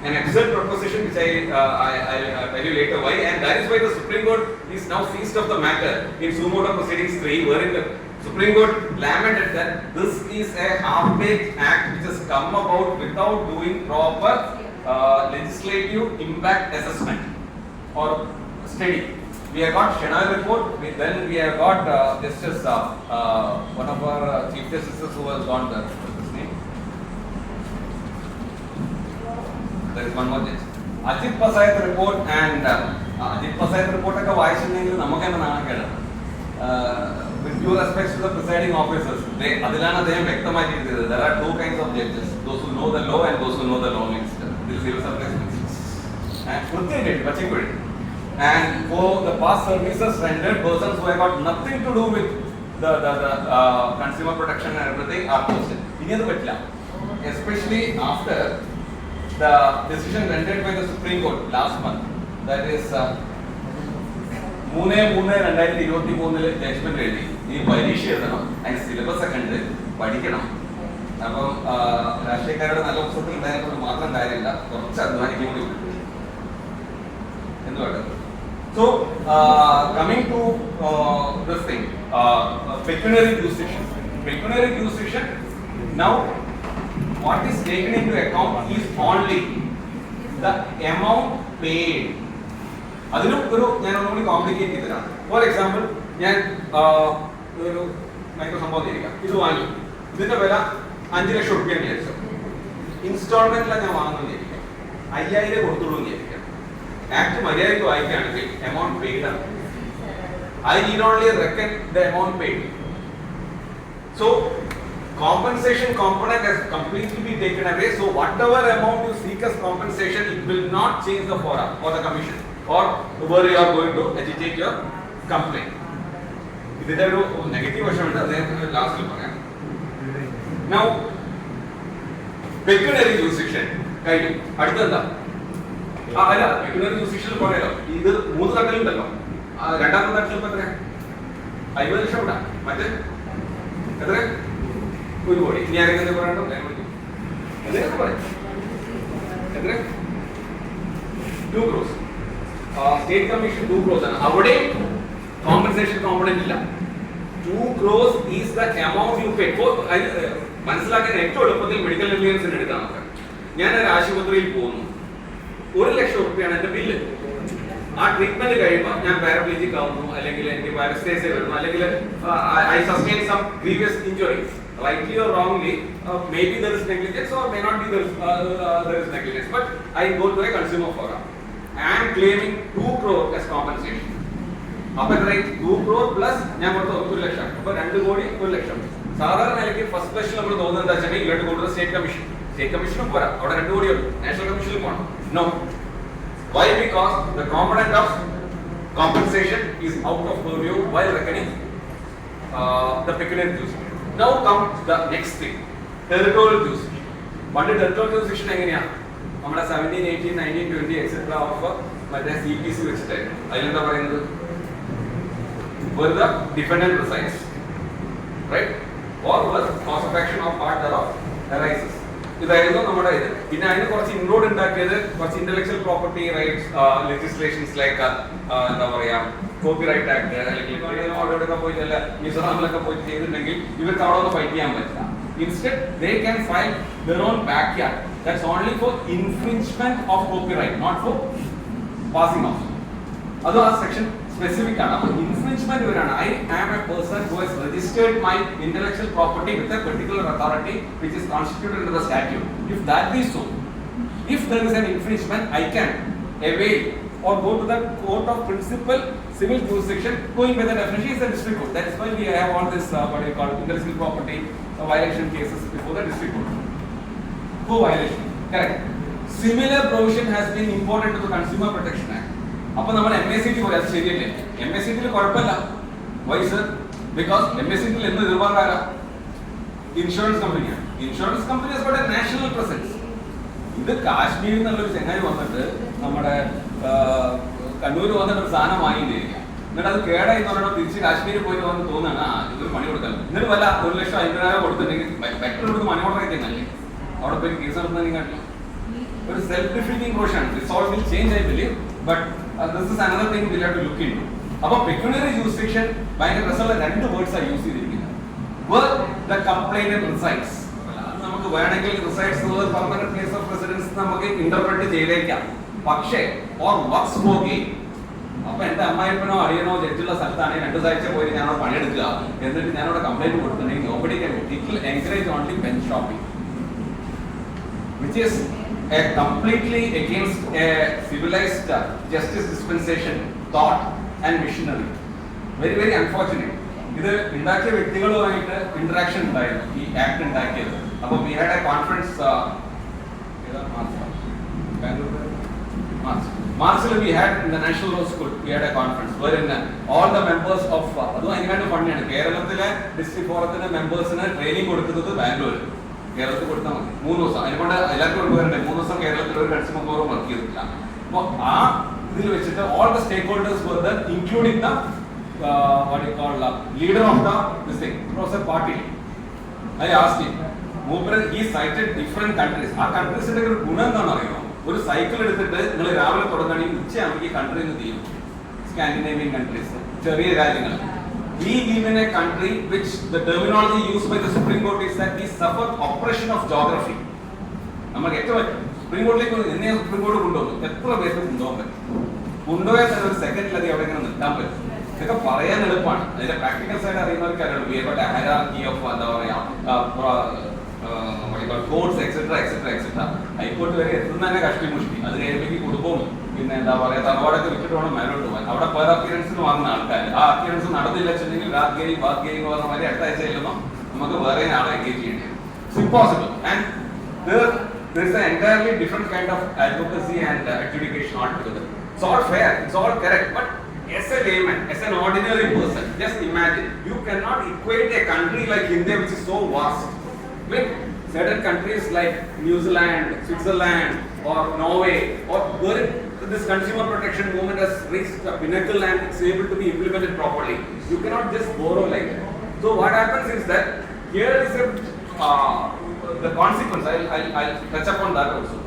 An excellent proposition which I'll tell you later why, and that is why the Supreme Court is now seized of the matter in suo motu proceedings 3, wherein the Supreme Court lamented that this is a half-baked act which has come about without doing proper legislative impact assessment or study. We have got Shenoy report, then we have got Justice, one of our Chief Justices who has gone there. What's his name? There is one more judge. Adv.Shyam report, and Adv.Shyam report ഒക്കെ വായിച്ചിട്ടുണ്ടെങ്കിൽ നമുക്ക് തന്നെ നാണക്കേടാണ്. With due respect to the presiding officers, അതിലാണ് അദ്ദേഹം വ്യക്തമാക്കിയിരുന്നത്. There are 2 kinds of judges: those who know the law and those who know the law minister. This is civil service minister. And കൃത്യമായിട്ട് പച്ചക്കുഴി. And for the past services rendered, persons who have got nothing to do with the consumer protection and everything are posted. ഇനി അത് പറ്റില്ല, especially after the decision rendered by the Supreme Court last month, that is 3/3/2023 judgement എഴുതി ഈ പരീക്ഷ എഴുതണം, അതിന് syllabus ഒക്കെ ഉണ്ട്, പഠിക്കണം. അപ്പം രാഷ്ട്രീയക്കാരുടെ നല്ല പുസ്തകത്തിൽ ഉണ്ടായതുകൊണ്ട് മാത്രം കാര്യമില്ല, കുറച്ച് അധ്വാനിക്കും കൂടി എന്തുകൊണ്ട്. So coming to this thing, pecuniary jurisdiction. Pecuniary jurisdiction, now what is taken into account is only the amount paid. അതിനും ഒരു ഞാൻ ഒന്നുകൂടി കോംപ്ലിക്കേറ്റ് ചെയ്തതാണ്. ഫോർ എക്സാമ്പിൾ, ഞാൻ ഒരു മൈക്രോ സംഭവം ചെയ്യിക്കാം, ഇത് വാങ്ങി, ഇതിന്റെ വില 5 ലക്ഷം റുപ്യ വിചാരിച്ചു. ഇൻസ്റ്റാൾമെന്റിലാണ് ഞാൻ വാങ്ങുന്നത് വിചാരിക്കാം, 5000 കൊടുത്തുള്ളൂ വിചാരിക്കാം. ആക്ട് മര്യാദയ്ക്ക് വായിക്കുകയാണെങ്കിൽ amount paid ആണ്. I need only reckon the amount paid. So compensation component has completely been taken away. So whatever amount you seek as compensation, it will not change the forum or the commission or where you are going to agitate your complaint. ഇതിന്റെ ഒരു negative വശമുണ്ട്, അദ്ദേഹത്തിന് ലാസ്റ്റിൽ പറയാം. Now pecuniary jurisdiction കഴിഞ്ഞു. അടുത്തെന്താ? അല്ല, pecuniary jurisdiction പറയാലോ, ഇത് 3 തട്ടിലുണ്ടല്ലോ. രണ്ടാമത്തെ തട്ടിൽ ഇപ്പൊ എത്ര? 50 ലക്ഷം ഉണ്ടാ, മറ്റേ എത്ര? 1 കോടി. ഇനി ആരെങ്കിലും പറയണ്ടോ? എന്തെങ്കിലും പറയാം. എത്ര? 2 crores. സ്റ്റേറ്റ് കമ്മീഷൻ 2 crores ആണ്. അവിടെ കോമ്പൻസേഷൻ കോമ്പണന്റ് ഇല്ല. 2 crores is the amount you pay for. മനസ്സിലാക്കാൻ ഏറ്റവും എളുപ്പത്തിൽ മെഡിക്കൽ നെഗ്ലിജൻസിന് എടുക്കാം. നമുക്ക് ഞാൻ ഒരു ആശുപത്രിയിൽ പോകുന്നു, 1 ലക്ഷം റുപ്യാണ് എന്റെ ബില്ല്. ആ ട്രീറ്റ്മെന്റ് കഴിയുമ്പോൾ ഞാൻ പാരപ്ലീജിക് ആവുന്നു, അല്ലെങ്കിൽ എനിക്ക് പാരസ്റ്റൈസ് വരുന്നു, അല്ലെങ്കിൽ I sustain some grievous injuries, rightly or wrongly, maybe there is negligence or may not be there is negligence, but I go to a consumer forum. I am claiming 2 crore as compensation. അപ്പോൾ എത്ര? 2 crore plus ഞാൻ കൊടുത്ത 1 ലക്ഷം, അപ്പോൾ 2 കോടി 1 ലക്ഷം. സാധാരണ നിലയ്ക്ക് first question നമ്മൾ തോന്നുന്നത് എന്താ വെച്ചാൽ ഇങ്ങോട്ട് കൊണ്ടുവന്ന സ്റ്റേറ്റ് കമ്മീഷൻ. സ്റ്റേറ്റ് കമ്മീഷനും പോരാ, അവിടെ 2 കോടി ഉണ്ട്, നാഷണൽ കമ്മീഷനിൽ പോകണം. No. Why? Because the component of compensation is out of purview while reckoning the pecuniary jurisdiction. Now comes the next thing, territorial jurisdiction. One territorial jurisdiction എങ്ങനെയാണ്? നമ്മുടെ 17, 18, 19, 20 etc. ഓഫ് മറ്റേ CPC വെച്ചിട്ടായിരുന്നു. അതിലെന്താ പറയുന്നത്? Where the defendant resides, right? Or where cause of action or part thereof arises. ഇതായിരുന്നു നമ്മുടെ ഇത്. പിന്നെ അതിന് കുറച്ച് ഇൻക്ലൂഡ് ഉണ്ടാക്കിയത് കുറച്ച് intellectual property rights legislations like എന്താ പറയാ കോപ്പിറൈറ്റ് ആക്ട് അല്ലെങ്കിൽ അവിടെയൊക്കെ പോയിട്ട് അല്ല മിസോറാമിലൊക്കെ പോയിട്ട് ചെയ്തിട്ടുണ്ടെങ്കിൽ ഇവർക്ക് അവിടെ ഒന്ന് ഫൈറ്റ് ചെയ്യാൻ പറ്റില്ല. Instead, they can file their own backyard. That's only for infringement of copyright, not for passing off. That is section specific. Infringement is I am a person who has registered my intellectual property with a particular authority which is constituted under the statute. If that be so, if there is an infringement, I can avail or go to the court of principal civil jurisdiction. Going by the definition is the district court. That is why we have all this what you call intellectual property violation cases before the district court. Co-violation, correct. Similar provision has been imported to the Consumer Protection Act. അപ്പോൾ നമ്മൾ MACT പോലെ അത് ശരിയല്ലേ? MACT കുഴപ്പമില്ല. Why sir? Because MACT എന്ന് എതിർപ്പാകാര insurance കമ്പനിയാണ്. Insurance company has got a national presence. ഇത് കാശ്മീരിൽ നിന്നുള്ളൊരു ചെങ്ങായി വന്നിട്ട് നമ്മുടെ കണ്ണൂർ വന്നിട്ട് ഒരു സാധനം വാങ്ങിയിരിക്കുക. എന്നിട്ട് അത് കേടായി എന്ന് പറഞ്ഞാൽ തിരിച്ച് കാശ്മീരിൽ പോയിട്ട് വന്ന് തോന്നുകയാണ് ഇതൊരു പണി കൊടുക്കാം. എന്നിട്ട് വല്ല 1,50,000 കൊടുത്തിട്ടുണ്ടെങ്കിൽ ബെറ്റർ എടുത്ത് മണി ഓർഡർ ആയിട്ടല്ലേ അവിടെ പോയി കേസ് നടത്തുന്നതിനെ കാട്ടില്ല. ഒരു self defeating provision. This all will change I believe, but this is another thing we have to look into. അപ്പോൾ pecuniary jurisdiction ഭയങ്കര രസമുള്ള രണ്ട് വേർഡ്സ് ആണ് യൂസ് ചെയ്തിരിക്കുന്നത്. Where the complainant resides. നമുക്ക് വേണമെങ്കിൽ resides എന്നുള്ളത് permanent place of residence നമുക്ക് ഇന്റർപ്രറ്റ് ചെയ്തേക്കാം. പക്ഷേ or works for gain. അപ്പൊ എന്റെ അമ്മായിപ്പനോ അടിയനോ ജഡ്ജുള്ള സ്ഥലത്താണെങ്കിൽ 2 ആഴ്ച പോയി ഞാനവിടെ പണിയെടുക്കുക, എന്നിട്ട് ഞാനവിടെ കംപ്ലൈന്റ് കൊടുത്തിട്ടുണ്ടെങ്കിൽ nobody can encourage only pen shopping, which is a completely against a civilized justice dispensation thought and machinery. Very very unfortunate. ഇത് ഉണ്ടാക്കിയ വ്യക്തികളുമായിട്ട് ഇന്ററാക്ഷൻ ഉണ്ടായിരുന്നു ഈ ആക്ട് ഉണ്ടാക്കിയത്. അപ്പോൾ we had a conference March we had in the National Law School we had a conference wherein all the members of അതും അതിനായിട്ട് ഫണ്ടാണ് കേരളത്തിലെ district ഫോറത്തിന്റെ മെമ്പേഴ്സിന് ട്രെയിനിങ് കൊടുക്കുന്നത് ബാംഗ്ലൂർ. കേരളത്തിൽ കൊടുത്താൽ മതി 3 ദിവസം. അതിനെക്കൊണ്ട് എല്ലാവർക്കും കൊണ്ടുവരണ്ടേ? 3 ദിവസം കേരളത്തിൽ ഒരു കൺസ്യൂമർ ഫോറം വർക്ക് ചെയ്തിട്ടില്ല. അപ്പോൾ ആ ഇതിൽ വെച്ചിട്ട് all the stakeholders were there, including the what you call leader of this thing, Professor Patil. I asked him, മൂപ്പര് he cited different countries. ആ കൺട്രീസിന്റെ ഒരു ഗുണം എന്താണെന്ന് അറിയുമോ? ഒരു സൈക്കിൾ എടുത്തിട്ട് നിങ്ങൾ രാവിലെ തുടങ്ങുകയാണെങ്കിൽ ഉച്ചയാണെങ്കിൽ കൺട്രിയിൽ നിന്ന് തീരും. സ്കാൻഡിനേവിയൻ കൺട്രീസ്, ചെറിയ രാജ്യങ്ങൾ. We live in a country which the terminology used by the Supreme Court is that we suffer oppression of geography. നമുക്ക് ഏറ്റവും സുപ്രീം കോർട്ടിലേക്ക് എന്നെ സുപ്രീം കോർട്ട് കൊണ്ടുപോകും, എത്ര പേർക്ക് കൊണ്ടുപോകാൻ പറ്റും? കൊണ്ടുപോയാൽ തന്നെ ഒരു സെക്കൻഡിലധികം അവിടെ ഇങ്ങനെ നിർത്താൻ പറ്റും. ഇതൊക്കെ പറയാൻ എളുപ്പമാണ്. അതിന്റെ പ്രാക്ടിക്കൽ സൈഡ് അറിയുന്നവർക്ക് അറിയുള്ളൂ. We have got a hierarchy of എന്താ പറയാ codes etcetera etcetera etcetera. High court വരെ എത്തുന്ന തന്നെ കഷ്ടി മുഷ്ടി. അത് കഴിയുമ്പോഴേക്ക് കുടുംബവും പിന്നെ എന്താ പറയാ തറവാടൊക്കെ വിട്ടിട്ട് വേണം മേലോട്ട് പോകാൻ. അവിടെ പേർ അപ്പിയറൻസിന് വന്ന ആൾക്കാർ ആ അപ്പിയറൻസ് നടന്നില്ല വെച്ചിട്ടുണ്ടെങ്കിൽ ബാക്ക് ഗെയിം പറഞ്ഞ മാതിരി 8 ആഴ്ച ചെല്ലുമ്പോൾ നമുക്ക് വേറെ ആളെ എൻഗേജ് ചെയ്യേണ്ടി വരും. It's impossible. And there is an entirely different kind of advocacy and adjudication altogether. It's all fair, it's all correct, but as a layman, as an ordinary person, just imagine, you cannot equate a country like India which is so vast with certain countries like New Zealand, Switzerland or Norway, or where this consumer protection movement has reached a pinnacle and it's able to be implemented properly. You cannot just borrow like that. So what happens is that here is the consequence. I'll touch upon that also.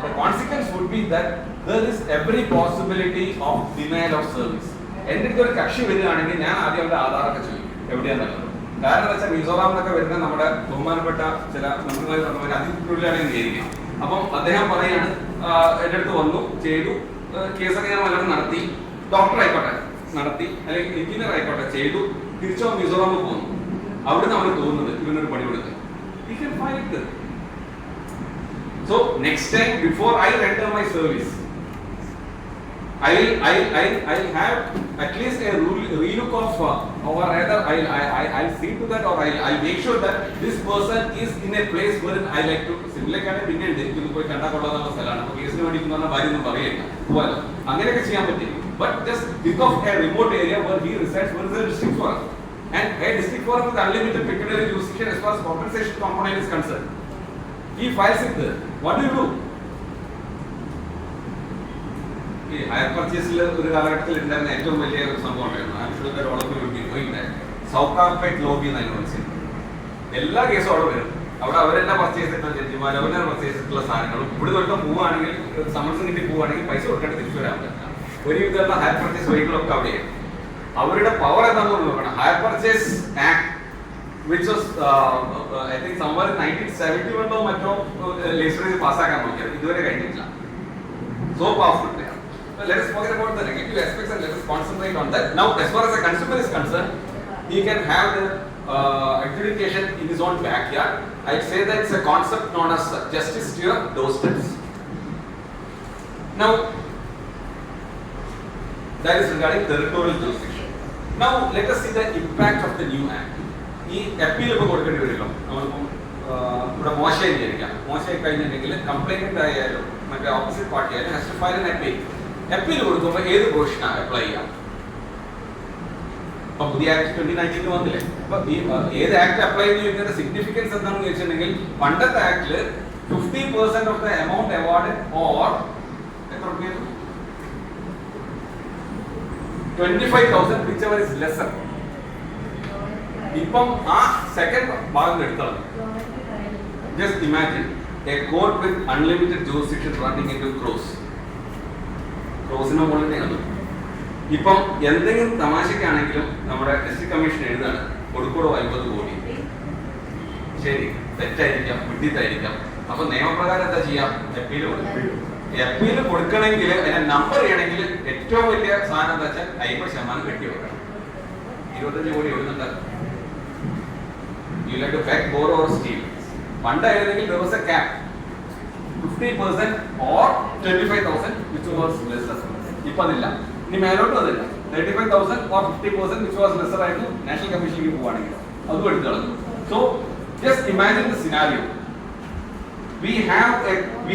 The consequence would be that there is every possibility of denial of service. എൻ്റെ അടുത്ത് ഒരു കക്ഷി വരികയാണെങ്കിൽ ഞാൻ ആദ്യം അവരുടെ ആധാറൊക്കെ ചോദിക്കും എവിടെയാണെന്നുള്ളത്. കാരണം എന്താ വെച്ചാൽ മിസോറാമിലൊക്കെ വരുന്ന നമ്മുടെ ബഹുമാനപ്പെട്ട ചില മന്ത്രിമാർ അതിനുള്ളിലാണെങ്കിൽ വിചാരിക്കും. അപ്പം അദ്ദേഹം പറയാണ് എൻ്റെ അടുത്ത് വന്നു ചെയ്തു കേസൊക്കെ ഞാൻ വല്ലതും നടത്തി, ഡോക്ടർ ആയിക്കോട്ടെ നടത്തി, അല്ലെങ്കിൽ എഞ്ചിനീയർ ആയിക്കോട്ടെ ചെയ്തു, തിരിച്ചോ മിസോറാമിൽ പോകുന്നു. അവിടുന്ന് അവർ തോന്നുന്നത് ഇവനൊരു പണി കൊടുക്കുക. He can file it. So next time before I render my service, I'll have at least a relook of or rather I'll see to that, or I'll make sure that this person is in a place where I like to simulate പിന്നെ ഉണ്ട് പോയി കണ്ടാ കൊള്ളാന്നുള്ള സ്ഥലമാണ്. അപ്പോൾ കേസിന് വേണ്ടി ഭാര്യ ഒന്നും പറയില്ല പോകാലോ, അങ്ങനെയൊക്കെ ചെയ്യാൻ പറ്റില്ല. but just think of a remote area where he resides, where is the district forest, and a district forest with unlimited pecuniary jurisdiction as far as compensation component is concerned. He files it there. What do you do? Hire പർച്ചേസിൽ ഒരു കാലഘട്ടത്തിൽ ഉണ്ടായിരുന്ന ഏറ്റവും വലിയ ഒരു സംഭവം ഉണ്ടായിരുന്നു. സൗകാർപ്പേറ്റ് lobby എന്ന് അതിന് വിളിച്ചത്. എല്ലാ കേസും അവിടെ വരും. അവിടെ അവരെല്ലാം പർച്ചേസ് ചെയ്തിട്ടുള്ള ജഡ്ജിമാർ, അവരെല്ലാം പർച്ചേസ് ചെയ്തിട്ടുള്ള സാധനങ്ങളും ഇവിടെ തൊട്ട് പോവുകയാണെങ്കിൽ, സമൻസ് കിട്ടി പോവുകയാണെങ്കിൽ പൈസ കൊടുക്കേണ്ട തിരിച്ചു വരാൻ പറ്റില്ല. ഒരുവിധമുള്ള ഹയർ പർച്ചേസ് വെഹിക്കിളൊക്കെ അവിടെയാണ്. അവരുടെ പവർ എന്താണെന്ന് നോക്കണം. Higher purchase act which was I think somewhere in 1971 മറ്റോ ലെജിസ്ലേച്ചർ പാസ്സാക്കാൻ നോക്കിയത്, ഇതുവരെ കഴിഞ്ഞിട്ടില്ല. So powerful they are. Well, let us forget about the negative aspects and let us concentrate on that. Now, as far as the consumer is concerned, he can have the adjudication in his own backyard. I'd say that it's a concept known as justice to your doorsteps. Now, that is regarding territorial jurisdiction. Now, let us see the impact of the new act. ഈ appeal ഇപ്പോൾ കൊടുക്കേണ്ടി വരുമല്ലോ. നമ്മളിപ്പം ഇവിടെ മോശമായി വിചാരിക്കാം. മോശമായി കഴിഞ്ഞിട്ടുണ്ടെങ്കിൽ കംപ്ലൈൻറ്റ് ആയാലും മറ്റേ ഓപ്പോസിറ്റ് പാർട്ടി ആയാലും has to file an appeal. Appeal കൊടുക്കുമ്പോൾ ഏത് പ്രൊവിഷനാണ് അപ്ലൈ ചെയ്യാം? ഇപ്പൊ പുതിയ ആക്ട് 2019 വന്നില്ലേ? അപ്പൊ ഈ ഏത് ആക്ട് അപ്ലൈ ചെയ്യുന്നതിന്റെ സിഗ്നിഫിക്കൻസ് എന്താണെന്ന് ചോദിച്ചിട്ടുണ്ടെങ്കിൽ, പണ്ടത്തെ ആക്ടില് 50% of the amount award or എത്ര രൂപയായിരുന്നു? 25,000 whichever is lesser. ഇപ്പം ആ സെക്കൻഡ് ഭാഗം എടുത്തത്. Just imagine a court with unlimited jurisdiction running into crores. ക്രോസിന്റെ മുകളിലാണ്. ഇപ്പം എന്തെങ്കിലും തമാശക്കാണെങ്കിലും നമ്മുടെ ഡിസ്ട്രിക്ട് കമ്മീഷൻ എഴുതാണ് കൊടുക്കോടോ 50 കോടി. ശരി, തെറ്റായിരിക്കാം, വിഡിത്തായിരിക്കാം. അപ്പൊ നിയമപ്രകാരം എന്താ ചെയ്യാം? അപ്പീൽ കൊടുക്കും. അപ്പീൽ കൊടുക്കണമെങ്കിൽ അതിനെ നമ്പർ ചെയ്യണമെങ്കിൽ ഏറ്റവും വലിയ സാധനം എന്താ വെച്ചാൽ 50% കെട്ടി വെക്കണം. 25 കോടി എഴുതുന്നുണ്ട്. You like to beg, borrow or steal. പണ്ടായിരുന്നെങ്കിൽ there was a cap 50% or 25,000 which was lesser. ഇപ്പൊ അതില്ല. ഇനി മേലോട്ട് അതില്ല. 35,000 or 50% which was lesser ആയിട്ട് നാഷണൽ കമ്മീഷനിലേക്ക് പോവാണെങ്കിൽ അതും എടുത്തു കളഞ്ഞു. So just imagine the scenario. We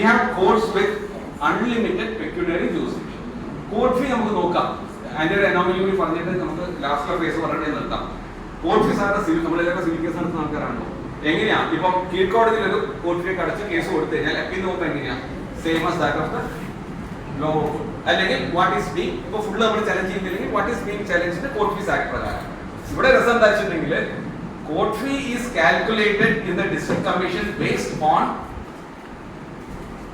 have courts with unlimited pecuniary jurisdiction. Court fee നമുക്ക് നോക്കാം. അതിന്റെ ഒരു അനോമലി പറഞ്ഞിട്ട് നമുക്ക് ലാസ്റ്റ് ഫേസ് പറഞ്ഞിട്ട് നിർത്താം. കോർട്ട് ഫീസ് ആണ് സിവിൽ, നമ്മളെല്ലാം സിവിൽ കേസ് നടത്തുന്ന ആൾക്കാരാണല്ലോ. എങ്ങനെയാ? ഇപ്പം കീഴ്ക്കോടതിയിൽ ഒരു കോർട്ട് ഫീ അടച്ച് കേസ് കൊടുത്തു കഴിഞ്ഞാൽ അപ്പീൽ നോക്കുമ്പോൾ എങ്ങനെയാ? Same as that of the law. അല്ലെങ്കിൽ വാട്ട് ഈസ് ബീങ്, ഇപ്പൊ ഫുള്ള് നമ്മൾ ചലഞ്ച് ചെയ്യുന്നില്ലെങ്കിൽ what is being challenge court fees act പ്രകാരം. ഇവിടെ രസം എന്താ വെച്ചിട്ടുണ്ടെങ്കിൽ court fee is calculated in the district commission based on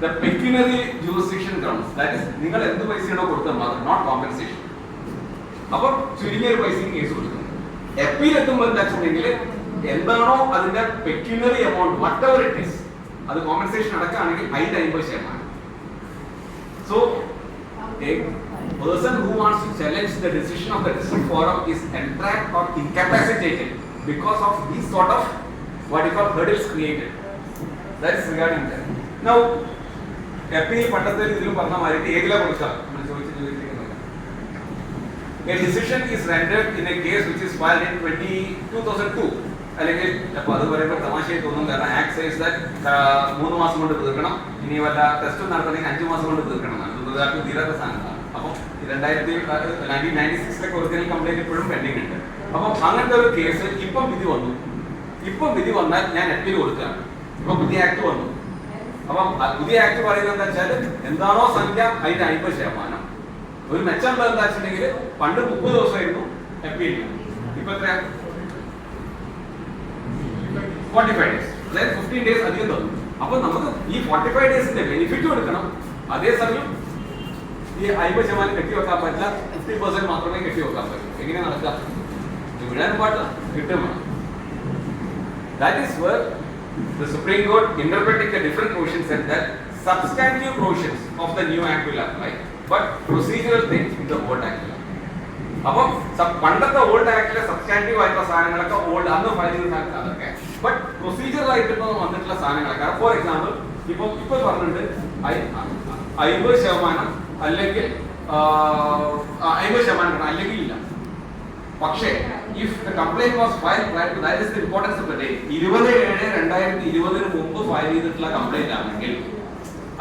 the pecuniary jurisdiction grounds. That is നിങ്ങൾ എന്ത് പൈസയാണോ കൊടുത്തത് മാത്രം, നോട്ട് കോമ്പൻസേഷൻ. അപ്പോൾ ചുരുങ്ങിയ ഒരു പൈസയും കേസ് കൊടുക്കുന്നു. അപ്പീൽ എത്തുമ്പോൾ എന്താ വെച്ചിട്ടുണ്ടെങ്കിൽ എന്താണോ അതിന്റെ pecuniary amount whatever it is, അത് കോമ്പൻസേഷൻ അടക്കമാണെങ്കിൽ അതിന്റെ 50%. So a person who wants to challenge the decision of the district forum is entrapped or incapacitated because of these sort of what you call hurdles created. That is regarding that. Now appeal പണ്ടത്തെ ഇതിൽ പറഞ്ഞ മാതിരി ഏതിലാ കൊടുക്കാം? നമ്മൾ ചോദിച്ചിരിക്കുന്നത് a decision is rendered in a case which is filed in 2002. അല്ലെങ്കിൽ അപ്പൊ അത് പറയുമ്പോൾ തമാശയായി തോന്നും. കാരണം ആക്ട് സേസ് ദാറ്റ് 3 മാസം കൊണ്ട് തീർക്കണം, ഇനി വല്ല ടെസ്റ്റ് നടത്തണമെങ്കിൽ 5 മാസം കൊണ്ട് തീർക്കണം. അത് തീരാത്ത സാധനങ്ങളാണ്. അപ്പം 1996 ഒറിജിനൽ കംപ്ലൈന്റ് ഇപ്പോഴും പെൻഡിങ് ഉണ്ട്. അപ്പം അങ്ങനത്തെ ഒരു കേസ് ഇപ്പം വിധി വന്നു. ഇപ്പം വിധി വന്നാൽ ഞാൻ അപ്പീൽ കൊടുക്കുകയാണ്. ഇപ്പൊ പുതിയ ആക്ട് വന്നു. അപ്പം പുതിയ ആക്ട് പറയുന്നത് എന്താ വെച്ചാൽ എന്താണോ സംഖ്യ അതിന്റെ 50%. ഒരു മെച്ചം എന്താ വെച്ചിട്ടുണ്ടെങ്കിൽ പണ്ട് 30 ദിവസമായിരുന്നു അപ്പീൽ, ഇപ്പൊ എത്രയാ? 45 days. അതായത് 15 days അധികം തന്നു. അപ്പൊ നമുക്ക് ഈ 45 ഡേയ്സിന്റെ ബെനിഫിറ്റ് കൊടുക്കണം. അതേസമയം ഈ 50% കെട്ടിവെക്കാൻ പറ്റില്ല, 50% മാത്രമേ കെട്ടിവെക്കാൻ പറ്റൂ. എങ്ങനെ നടക്കുക? വിടാനും പാടില്ല, കിട്ടും വേണം. That is where the Supreme Court interpreting the different provisions said that substantive provisions of the new act will apply, but procedural things in the old act will apply. അപ്പം പണ്ടത്തെ ഓൾഡ് ആക്ടിലെ സബ്സ്റ്റാൻറ്റീവ് ആയിട്ടുള്ള സാധനങ്ങളൊക്കെ old അന്ന് file ചെയ്ത അതൊക്കെ, but procedure ആയിട്ട് വന്നിട്ടുള്ള സാധനങ്ങളൊക്കെ ഫോർ എക്സാമ്പിൾ ഇപ്പൊ പറഞ്ഞിട്ടുണ്ട് 50% അല്ലെങ്കിൽ 50% അല്ലെങ്കിൽ ഇല്ല. പക്ഷേ if the complaint was filed prior to that is the importance of the day 27/7/2020 മുമ്പ് ഫയൽ ചെയ്തിട്ടുള്ള കംപ്ലൈന്റ് ആണെങ്കിൽ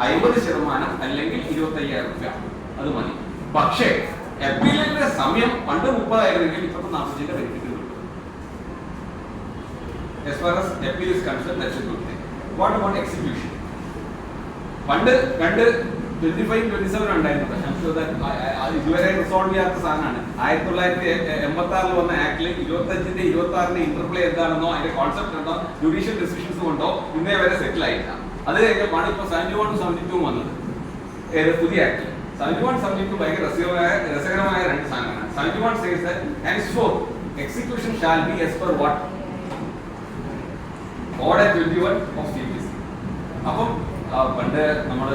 50% അല്ലെങ്കിൽ 25,000 രൂപ അത് മതി. പക്ഷേ അപ്പീലിന്റെ സമയം പണ്ട് 30 ആയിരുന്നെങ്കിൽ ഇപ്പോഴത്തെ 45 ബെനിഫിറ്റ് കിട്ടും. As far as appeal is concerned, that's a good thing. What about execution? പണ്ട് 25-27 ഉണ്ടായിരുന്നു. പക്ഷേ ഇതുവരെ റിസോൾവ് ചെയ്യാത്ത സാധനമാണ്. 1986 വന്ന ആക്ടിൽ 25-ന്റെ 26-ന്റെ ഇന്റർപ്ലേ എന്താണെന്നോ അതിന്റെ കോൺസെപ്റ്റ് എന്തോ ജുഡീഷ്യൽ ഡിസിഷൻസ് കൊണ്ടോ ഇന്നേ വരെ സെറ്റിൽ ആയില്ല. അത് കഴിഞ്ഞാണ് ഇപ്പോൾ 71-72 വന്നത്. പുതിയ ആക്ടിൽ 71-72 ഭയങ്കര രസകരമായ രണ്ട് സാധനങ്ങളാണ്. 71 says that henceforth execution shall be as per what? Order 21 of CPC. അപ്പം പണ്ട് നമ്മൾ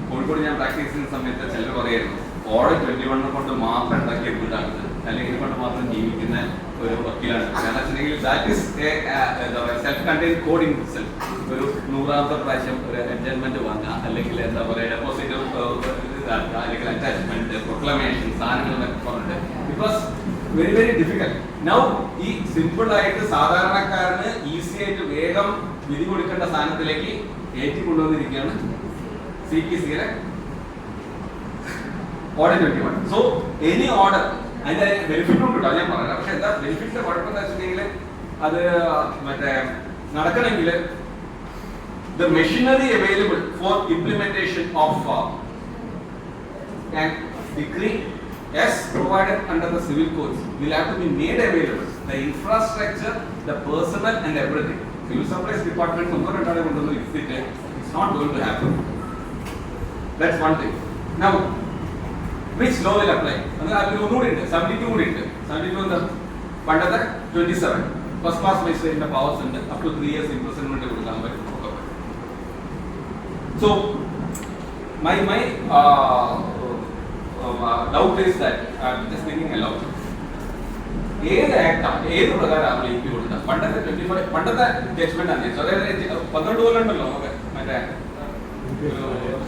കോഴിക്കോട് ഞാൻ പ്രാക്ടീസ് ചെയ്യുന്ന സമയത്ത് ചിലർ പറയായിരുന്നു ഓർഡർ 21 കൊണ്ട് മാത്രം ഉണ്ടാക്കിയ വീടാണിത്, അല്ലെങ്കിൽ ഇത് കൊണ്ട് മാത്രം ജീവിക്കുന്ന ഒരു വക്കീലാണ്. കാരണം വെച്ചിട്ടുണ്ടെങ്കിൽ ദാറ്റ് ഈസ് എന്താ പറയുക self contained code in self. ഒരു 100ാമത്തെ പ്രാവശ്യം ഒരു അഡ്ജസ്റ്റ്മെന്റ് വാങ്ങുക, അല്ലെങ്കിൽ എന്താ പറയുക ഡെപ്പോസിറ്റ് ഇതാക്കുക, അല്ലെങ്കിൽ അറ്റാച്ച്മെന്റ് പ്രൊക്ലമേഷൻ സാധനങ്ങളൊക്കെ പറഞ്ഞിട്ട് it was very very difficult. Now ഈ സിമ്പിൾ ആയിട്ട് സാധാരണക്കാരന് ഈസി ആയിട്ട് വേഗം വിധി കൊടുക്കേണ്ട സാധനത്തിലേക്ക് ഏറ്റി കൊണ്ടുവന്നിരിക്കുകയാണ് CPCയിലെ ഓർഡർ 21. സോ എനി ഓർഡർ അതിന്റെ ബെനിഫിറ്റ് ഉണ്ട് കേട്ടോ, ഞാൻ പറയാം. പക്ഷെ എന്താ ബെനിഫിറ്റിന്റെ കുഴപ്പമെന്ന് വെച്ചിട്ടുണ്ടെങ്കിൽ അത് മറ്റേ നടക്കണമെങ്കിൽ the machinery available for implementation of an decree as provided under the civil codes will have to be made available. The infrastructure, the personnel and everything. Civil supplies department it's not going to happen. That's one thing. Now, which law will apply? 72 കൂടി ഉണ്ട്. 72 എന്താ? പണ്ടത്തെ 27 first class മജിസ്ട്രേറ്റിന്റെ powers ഉണ്ട്. Up to 3 years imprisonment കൊടുക്കാൻ പറ്റും. So my doubt is that I'm just thinking aloud. ഏത് ആക്ടാണ് ഏത് പ്രകാരമാണ് എനിക്ക് കൊടുക്കുക? പണ്ടത്തെ 25 പണ്ടത്തെ ജഡ്ജ്മെന്റ് ആണ്. അതായത് 12 കൊല്ലം ഉണ്ടല്ലോ നമുക്ക് മറ്റേ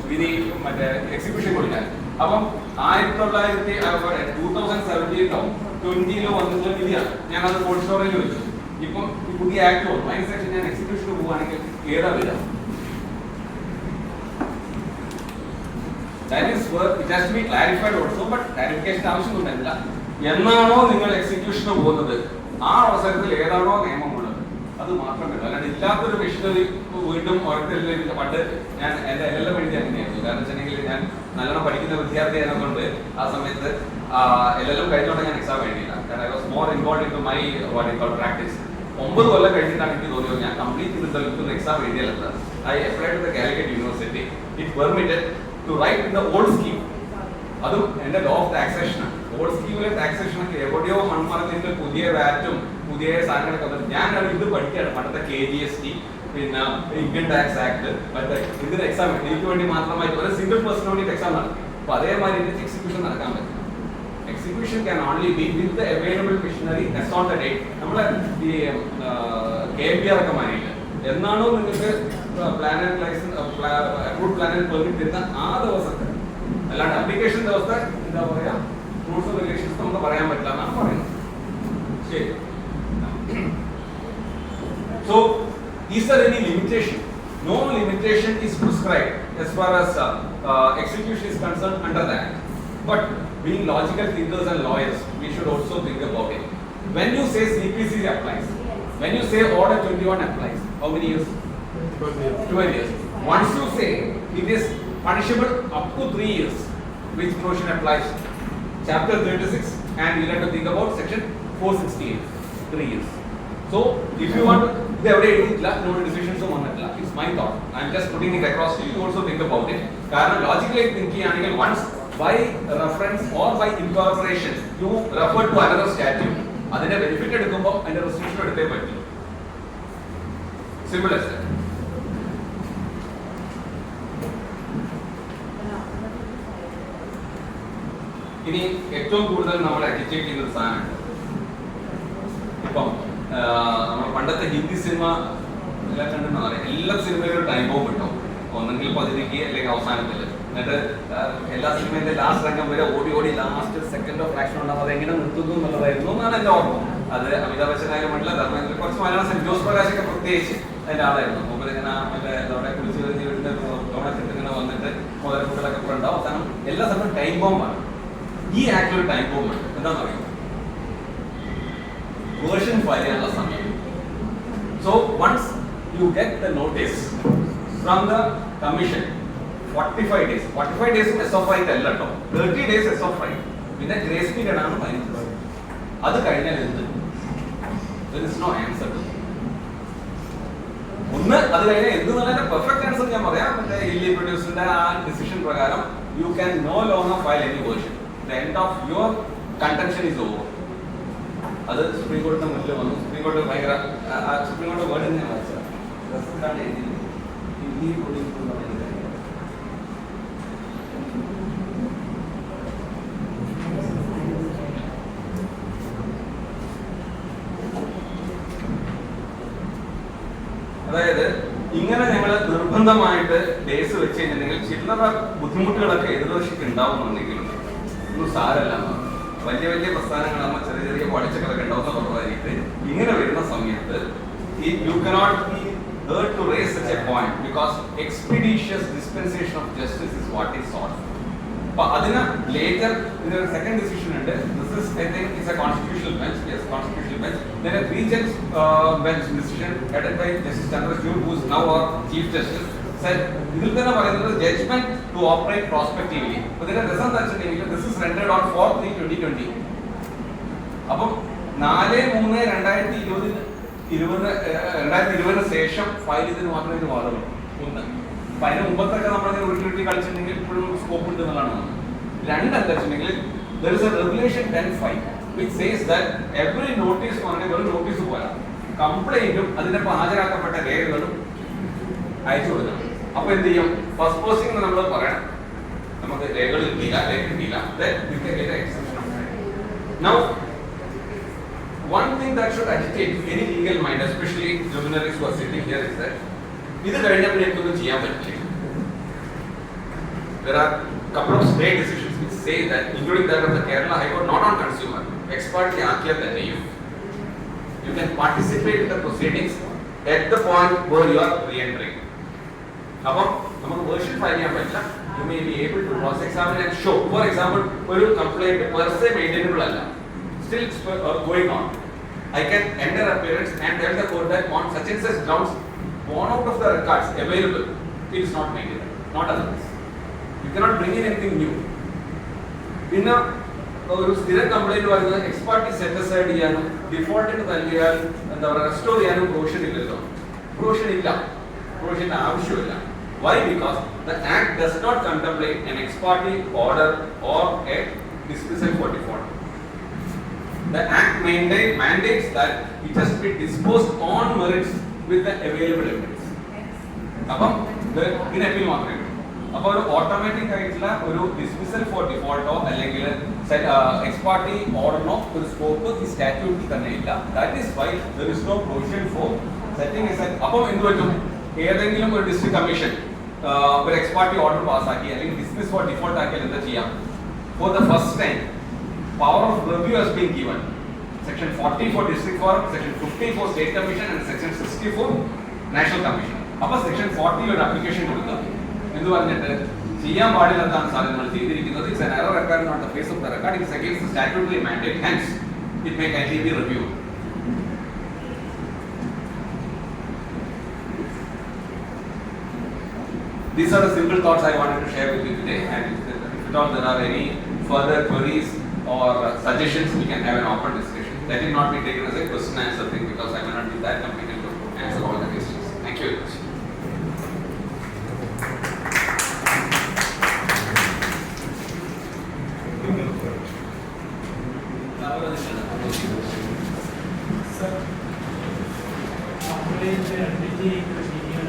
വിധി മറ്റേ എക്സിക്യൂഷൻ കൊടുക്കാൻ. അപ്പം 2017-ലോ 20-ലോ വന്നിട്ടുള്ള വിധിയാണ്. ഞാനത് കോൾഡ് സ്റ്റോറേജിൽ വെച്ചു. ഇപ്പം ഈ പുതിയ ആക്ട് വന്നു. അതിനുശേഷം ഞാൻ എക്സിക്യൂഷന് പോവുകയാണെങ്കിൽ ഏതാ വിധ? That is where it has to be clarified also, but clarification ആവശ്യമൊന്നുമില്ല. എന്നാണോ നിങ്ങൾ എക്സിക്യൂഷന് പോകുന്നത് ആ അവസരത്തിൽ ഏതാണോ നിയമമുള്ളത് അത് മാത്രമേ ഉള്ളൂ. അല്ലാണ്ട് ഇല്ലാത്തൊരു മെഷീനറി വീണ്ടും ഓരോരുത്തരില്ല. പണ്ട് ഞാൻ എൻ്റെ LLM എഴുതി അങ്ങനെയായിരുന്നു. കാരണം വെച്ചിട്ടുണ്ടെങ്കിൽ ഞാൻ നല്ലോണം പഠിക്കുന്ന വിദ്യാർത്ഥി ആയതുകൊണ്ട് ആ സമയത്ത് LLM കഴിഞ്ഞോണ്ട് ഞാൻ എക്സാം എഴുതിയില്ല. കാരണം I was more involve in to my what you call practice. 9 കൊല്ലം കഴിഞ്ഞിട്ടാണ് എനിക്ക് തോന്നിയത് ഞാൻ കംപ്ലീറ്റ് ചെയ്തിട്ടുള്ള എക്സാം എഴുതിയല്ല. I applied to the Calicut university. It permitted to write in the old scheme. അതും എൻ്റെ ലോ ഓഫ് ടാക്സേഷൻ ആണ്. ഓൾഡ് സ്കീമിലെ ടാക്സേഷൻ ഒക്കെ എവിടെയോ മൺമറന്നിട്ട് പുതിയ വാറ്റും പുതിയ സാധനങ്ങളൊക്കെ വന്നിട്ട് ഞാൻ ഇത് പഠിക്കുകയാണ്. പണ്ടത്തെ KGST, പിന്നെ ഇൻകം ടാക്സ് ആക്ട്, മറ്റേ ഇതിന് എക്സാം എനിക്ക് വേണ്ടി മാത്രമായിട്ട് ഒരു സിംഗിൾ പേഴ്സണിന് വേണ്ടി എക്സാം നടക്കും. അപ്പൊ അതേമാതിരി ഇതിന്റെ എക്സിക്യൂഷൻ നടക്കാൻ പറ്റും. Execution can only be with the available machinery as on the date. നമ്മളെ ഈ KPR ഒക്കെ മാറിയില്ല. എന്നാണോ നിങ്ങൾക്ക് plan and licence approved plan and permit തരുന്ന ആ ദിവസത്തെ, അല്ലാണ്ട് അപ്ലിക്കേഷൻ ദിവസത്തെ എന്താ പറയാ റൂൾസ് ആൻഡ് റെഗുലേഷൻസ് നമുക്ക് പറയാൻ പറ്റില്ല എന്നാണ് പറയുന്നത്. ശരി. So is there any limitation? No limitation is prescribed as far as execution is concerned under that. But being logical thinkers and lawyers, we should also think about it. When you say CPC applies, when you say Order 21 applies, how many years? 12 years. Once you say it is punishable up to 3 years, which provision applies? Chapter 36, and you have to think about section 468, 3 years. So, if you want to, no decisions on that. It's my thought. I'm just putting it across to you to also think about it. Because logically thinking, once by reference or by incorporation, you refer to another statute. That's the benefit and the restriction. Simple as that. ഇനി ഏറ്റവും കൂടുതൽ നമ്മൾ അറ്റിച്ചേറ്റ് ചെയ്യുന്ന സാധനമാണ് ഇപ്പം നമ്മൾ പണ്ടത്തെ Hindi cinema എല്ലാം കണ്ടെന്ന് പറയാം. എല്ലാ സിനിമയിലും ടൈം ബോംബ് കിട്ടും. ഒന്നെങ്കിൽ 15 അല്ലെങ്കിൽ അവസാനത്തിൽ. എന്നിട്ട് എല്ലാ സിനിമയിലെ ലാസ്റ്റ് രംഗം വരെ ഓടി ഓടി ലാസ്റ്റ് സെക്കൻഡോ ഫ്രാക്ഷൻ ഉണ്ടാവും. അത് എങ്ങനെ നിർത്തുന്നു എന്നുള്ളതായിരുന്നു എന്നാണ് എൻ്റെ ഓർമ്മ. അത് അമിതാഭ് ബച്ചനായാലും മറ്റുള്ള ധർമ്മത്തിൽ കുറച്ച് മലയാള സിനിമ ജോസ് പ്രകാശൊക്കെ പ്രത്യേകിച്ച് അതിൻ്റെ ആളായിരുന്നു. മുമ്പ് ഇങ്ങനെ മറ്റേ എന്താ പറയുക കുളിച്ച് കഴിഞ്ഞ് വീടിൻ്റെ തോണക്കിട്ട് ഇങ്ങനെ വന്നിട്ട് മുതൽക്കൂട്ടലൊക്കെ ഉണ്ടാവും. അവസാനം എല്ലാ സമയവും ടൈം ബോംബാണ്. ഈ ആക്ടിൽ ഒരു ടൈം ബോംബ് ഉണ്ട്. എന്താണെന്ന് അറിയുമോ? വേർഷൻ ഫയൽ ചെയ്യാനുള്ള സമയം. So once you get the notice from the commission, 45 days. 45 days SOFI അല്ല കേട്ടോ, 30 days SOFI. പിന്നെ ഗ്രേസ് പീരിയഡ് ആണ് 15 ദിവസം. അത് കഴിഞ്ഞാൽ എന്ത്? There is no answer. ഒന്ന് അത് കഴിഞ്ഞാൽ എന്ത് നല്ല പെർഫെക്റ്റ് ആൻസർ ഞാൻ പറയാം. മറ്റേ ഇല്ലി പ്രൊഡ്യൂസറിന്റെ ആ ഡിസിഷൻ പ്രകാരം you can no longer file any version. The end of your contention is over. അത് സുപ്രീം കോടതിയുടെ മുന്നിൽ വന്നു. സുപ്രീം കോടതി ഭയങ്കര സുപ്രീം കോടതി വേർഡ് ഞാൻ വായിച്ചത് അതായത് ഇങ്ങനെ ഞങ്ങൾ നിർബന്ധമായിട്ട് ഡേയ്സ് വെച്ച് കഴിഞ്ഞിട്ടുണ്ടെങ്കിൽ ചില്ലറ ബുദ്ധിമുട്ടുകളൊക്കെ എതിർവശിക്ക് ഉണ്ടാവുന്നുണ്ടെങ്കിലും ഒന്നും സാരല്ല. വലിയ വലിയ പ്രസ്ഥാനങ്ങളാകുമ്പോൾ ചെറിയ ചെറിയ പഠിച്ചകളൊക്കെ ഉണ്ടാവുന്ന കുറവായിരിക്കും. ഇങ്ങനെ വരുന്ന സമയത്ത് you cannot be heard to raise such a point because expeditious dispensation of justice is what is sought. But adina later in the second decision and this is I think it's a constitutional bench. Yes, constitutional bench. Then a three-judge bench decision headed by Justice Chandrachud, who is now our Chief Justice, said ഇതിൽ തന്നെ പറയുന്നത് judgment to operate prospectively. But there is result that this is rendered on 4/3/2020. അപ്പം 4/3/2020 ശേഷം file ചെയ്തതിന് മാത്രമേ ഇത് വാദമുള്ളൂ. ഒന്ന്, അപ്പൊ അതിന് മുമ്പത്തൊക്കെ നമ്മളിങ്ങനെ ഉരുട്ടി കളിച്ചിട്ടുണ്ടെങ്കിൽ ഇപ്പോഴും സ്കോപ്പ് ഉണ്ട് എന്നുള്ളതാണ്. രണ്ട് എന്താ വെച്ചിട്ടുണ്ടെങ്കിൽ there is a regulation 10(5) which says that every notice പറഞ്ഞാൽ ഒരു നോട്ടീസ് പോലെ കംപ്ലൈന്റും അതിനൊപ്പം ഹാജരാക്കപ്പെട്ട രേഖകളും അയച്ചു കൊടുക്കണം. അപ്പൊ എന്ത് ചെയ്യും? ഫസ്റ്റ് പോസ്റ്റിംഗ് നമ്മൾ പറയണം നമുക്ക് രേഖകൾ കിട്ടിയില്ല, രേഖ കിട്ടിയില്ല. Now one thing that should agitate any legal mind, especially luminaries who are sitting here, is that ഇത് കഴിഞ്ഞപ്പോൾ എനിക്കൊന്നും ചെയ്യാൻ പറ്റില്ല. There are couple of state decisions which say that, including that of the Kerala High Court, not on consumer, expert ആക്കിയാൽ തന്നെയും you can participate in the proceedings at the point where you are re-entering. അപ്പം നമുക്ക് version file ചെയ്യാൻ പറ്റില്ല. You may be able to cross-examine and show. For example, ഒരു complaint per se maintainable അല്ല, still it's going on. I can enter appearance and tell the court that on such and such grounds, born out of the records available, it is not maintainable, not otherwise. You cannot bring in anything new. പിന്നെ ഒരു സ്ഥിര complaint പറയുന്നത് ex parte set aside ചെയ്യാനും ഡിഫോൾട്ടിന് നൽകിയാൽ എന്താ പറയുക restore ചെയ്യാനും provision ഇല്ലല്ലോ. പ്രൊവിഷൻ ഇല്ല, പ്രൊവിഷന്റെ ആവശ്യമില്ല. Why? Because the Act does not contemplate an ex parte order or a dismissal for default. The Act mandates that it has to be disposed on merits with the available evidence. അപ്പം ഇതിന് appeal മാത്രമേ ഉള്ളൂ. അപ്പോൾ ഒരു automatic ആയിട്ടുള്ള ഒരു dismissal four ഡിഫോൾട്ടോ അല്ലെങ്കിൽ ex parte ഓർഡറിനോ ഒരു സ്കോപ്പ് ഈ സ്റ്റാറ്റ്യൂട്ടിൽ തന്നെ ഇല്ല. That is why there is no provision for setting a. അപ്പം എന്ത് പറ്റും? ഏതെങ്കിലും ഒരു ഡിസ്ട്രിക്ട് കമ്മീഷൻ ഒരു എക്സ് പാർട്ടി ഓർഡർ പാസ്സാക്കി അല്ലെങ്കിൽ ഡിസ്മിസ് ഫോർ ഡിഫോൾട്ട് ആക്കിയാൽ എന്താ ചെയ്യാം? For the first time power of review has been given. Section 40 for district forum, section 50 for state commission and section 60 for national commission. അപ്പോൾ section 40 ഒരു application കൊടുക്കുക. എന്ത് പറഞ്ഞിട്ട് ചെയ്യാൻ പാടില്ലാത്തതാണ് സാർ നമ്മൾ ചെയ്തിരിക്കുന്നത്. It's an error occurring on the face of the record. It's against the statutory mandate. Hence, it may kindly be reviewed. These are the simple thoughts I wanted to share with you today. And if at all there are any further queries or suggestions, we can have an open discussion. Let it not be taken as a question answer thing because I may not be that competent to answer all the questions. Thank you very much. Sir, complaint Adv.Shyam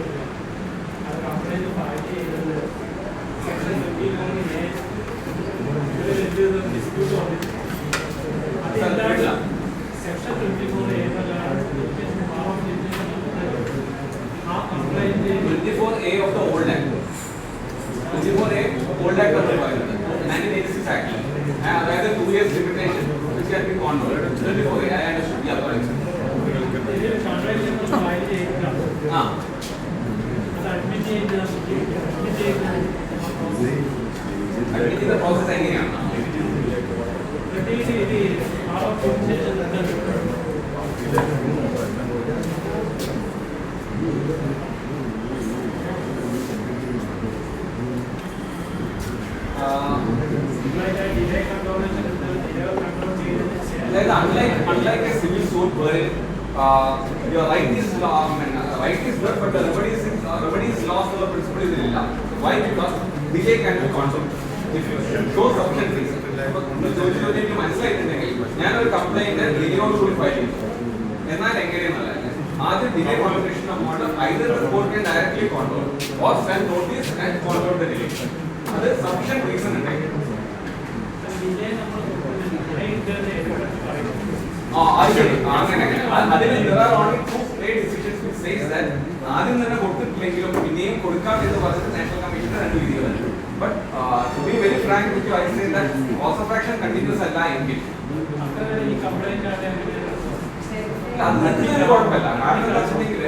file section 51A dispute on it. Section 54A complaint 24A of the old act. 24A old act of the 1986 act. Rather 2 years limitation which can be converted. 24A I understood. Yeah, correct. Adv.Shyam the process എങ്ങനെയാണ്? Unlike a civil suit where your right is good, but the remedy is lost or the principle is illegal. Why? Because delay can be consumed. If you show sufficient reason. ഞാൻ ഒരു complaint ഡിലേയോട് കൂടി file ചെയ്തു. എന്നാൽ എങ്ങനെയെന്നല്ല ആദ്യം delay contribution amount either the court can directly control or send notice and control the delay. അത് sufficient reason ഉണ്ടെങ്കിൽ there are only two state decisions which says that ആദ്യം തന്നെ കൊടുത്തിട്ടില്ലെങ്കിലും പിന്നെയും കൊടുക്കാം എന്ന് പറഞ്ഞത് നാഷണൽ കമ്മീഷന്റെ രണ്ട് വിധികളുണ്ട്. But to be very frank with you, I say that cause of action continues അല്ല എങ്കിൽ അതിന് കുഴപ്പമില്ല. കാരണം എന്താ വെച്ചിട്ടുണ്ടെങ്കിൽ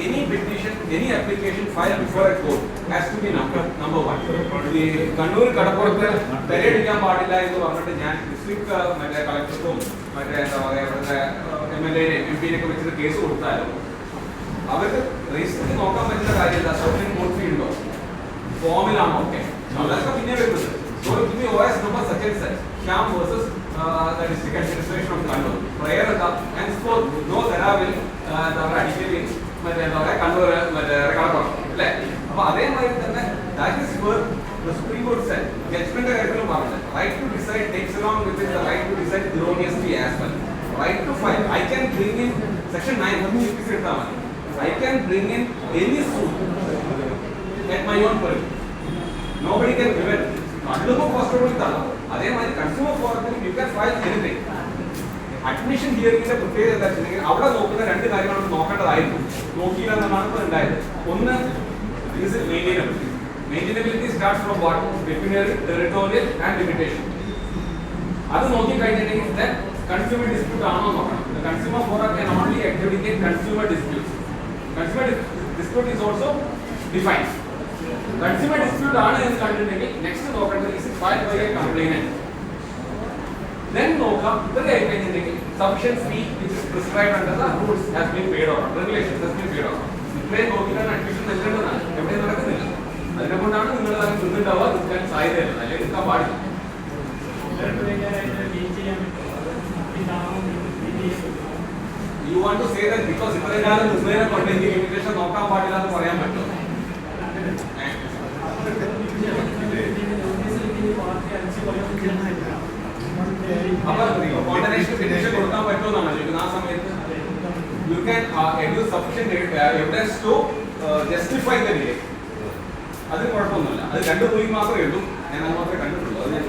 any petition, any application filed before a court has to be number one. ഈ കണ്ണൂർ കടപ്പുറത്ത് പെരേടിക്കാൻ പാടില്ല എന്ന് പറഞ്ഞിട്ട് ഞാൻ ഡിസ്ട്രിക്ട് മറ്റേ കളക്ടർക്കും മറ്റേ എന്താ പറയുക ഇവിടുത്തെ MLA MP-നെയൊക്കെ വെച്ചിട്ട് കേസ് കൊടുത്താലും അവർക്ക് രജിസ്റ്ററിൽ നോക്കാൻ പറ്റുന്ന കാര്യമില്ല. സോഷ്യൽ കോഡ് ഫീ ഉണ്ടോ, ഫോമിലാണോ, ഓക്കെ അതൊക്കെ പിന്നെ വരുന്നത്. So it will be OS number such and such, Shyam versus the district administration of Kannur. Prayer henceforth no there will radically മറ്റേ എന്താ പറയുക കണ്ണൂർ മറ്റേ കടപ്പുറം അല്ലേ. അപ്പൊ അതേമാതിരി തന്നെ that is where the Supreme Court said judgment കാര്യത്തിലും പറഞ്ഞത് right to decide takes along with it the right to decide erroneously as well. Right to file, I can bring in section 9 എടുത്താൽ മതി. I can bring in any suit at my own peril. Nobody can prevent. അതിലൊന്നും പോസ്റ്റബിൾ ഇതാണ്. അതേമാതിരി consumer ഫോറത്തിൽ you can file anything. Admission ഹിയറിംഗിന്റെ പ്രത്യേകത എന്താ വെച്ചിട്ടുണ്ടെങ്കിൽ അവിടെ നോക്കുന്ന രണ്ട് കാര്യങ്ങളാണ് നോക്കേണ്ടതായിരുന്നു. നോക്കിയില്ല എന്നാണ് ഇപ്പോൾ ഉണ്ടായത്. ഒന്ന് maintainability. Maintainability starts from what? Pecuniary, territorial and limitation. അത് നോക്കി കഴിഞ്ഞിട്ടുണ്ടെങ്കിൽ കൺസ്യൂമർ ഡിസ്പ്യൂട്ട് ആണോ നോക്കണം. Consumer forum can only adjudicate consumer disputes. Consumer dispute is also defined. Consumer dispute ആണ് എന്ന് കണ്ടിട്ടുണ്ടെങ്കിൽ നെക്സ്റ്റ് നോക്കേണ്ടത് is filed by a complainant. Then നോക്കാം ഇതൊക്കെ ആയി കഴിഞ്ഞിട്ടുണ്ടെങ്കിൽ sufficient fee which is prescribed under the rules has been paid or regulations has been paid or. ഇത്രയും നോക്കിയിട്ടാണ് അഡ്മിഷൻ നൽകേണ്ടതാണ്. എവിടെ നടക്കുന്നില്ല. അതിനെക്കൊണ്ടാണ് നിങ്ങൾ അത് നിന്നുണ്ടാവുക നിൽക്കാൻ സാധ്യതയില്ല. അല്ലെങ്കിൽ നിൽക്കാൻ പാടില്ല. You want to say that because ഇത്രയും കാലം നിന്നതിനെ കൊണ്ട് എനിക്ക് ലിമിറ്റേഷൻ നോക്കാൻ പാടില്ല എന്ന് പറയാൻ പറ്റുമോ? അപ്പൊ കോൺഡനേഷൻ പെറ്റീഷൻ കൊടുക്കാൻ പറ്റുമെന്നാണ് ചോദിക്കുന്നത്. ആ സമയത്ത് you can adduce sufficient evidence to justify the delay. അത് കുഴപ്പമൊന്നുമില്ല. അത് രണ്ട് പോയിന്റ് മാത്രമേ ഉള്ളൂ. ഞാൻ അത് മാത്രമേ കണ്ടിട്ടുള്ളൂ. അത് ഞാൻ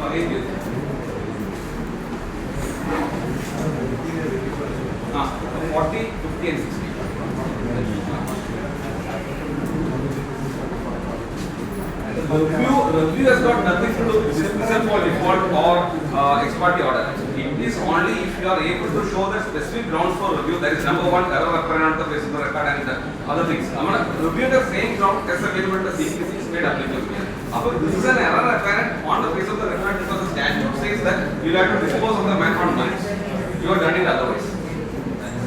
പറയുകയും ചെയ്തു. 40, 50 and 60. Review has got nothing to do with dismissal for default or ex parte order. It is only if you are able to show the specific grounds for review. That is number one, error apparent on the face of the record and other things. Review the same ground as available to CPC is made applicable. But this is an error apparent on the face of the record because the statute says that you have to dispose of the matter on money. You have done it otherwise.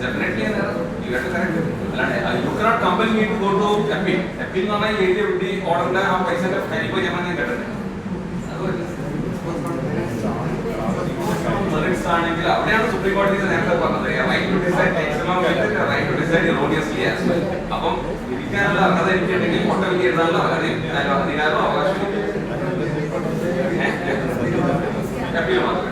Definitely an error. You have to correct it. You cannot compel me to go to appeal. Appeal na nahi area would be order na aap paisa ka file ko jama nahi karate. Merits aanengil avadeyanu Supreme Court is നേരത്തെ പറഞ്ഞത് right to decide takes along with it right to decide erroneously as well. അപ്പം ഇരിക്കാനുള്ള അർഹത എനിക്കുണ്ടെങ്കിൽ ഒട്ടൊക്കെ എഴുതാനുള്ള അധികാരവും അവകാശവും appeal മാത്രമേ.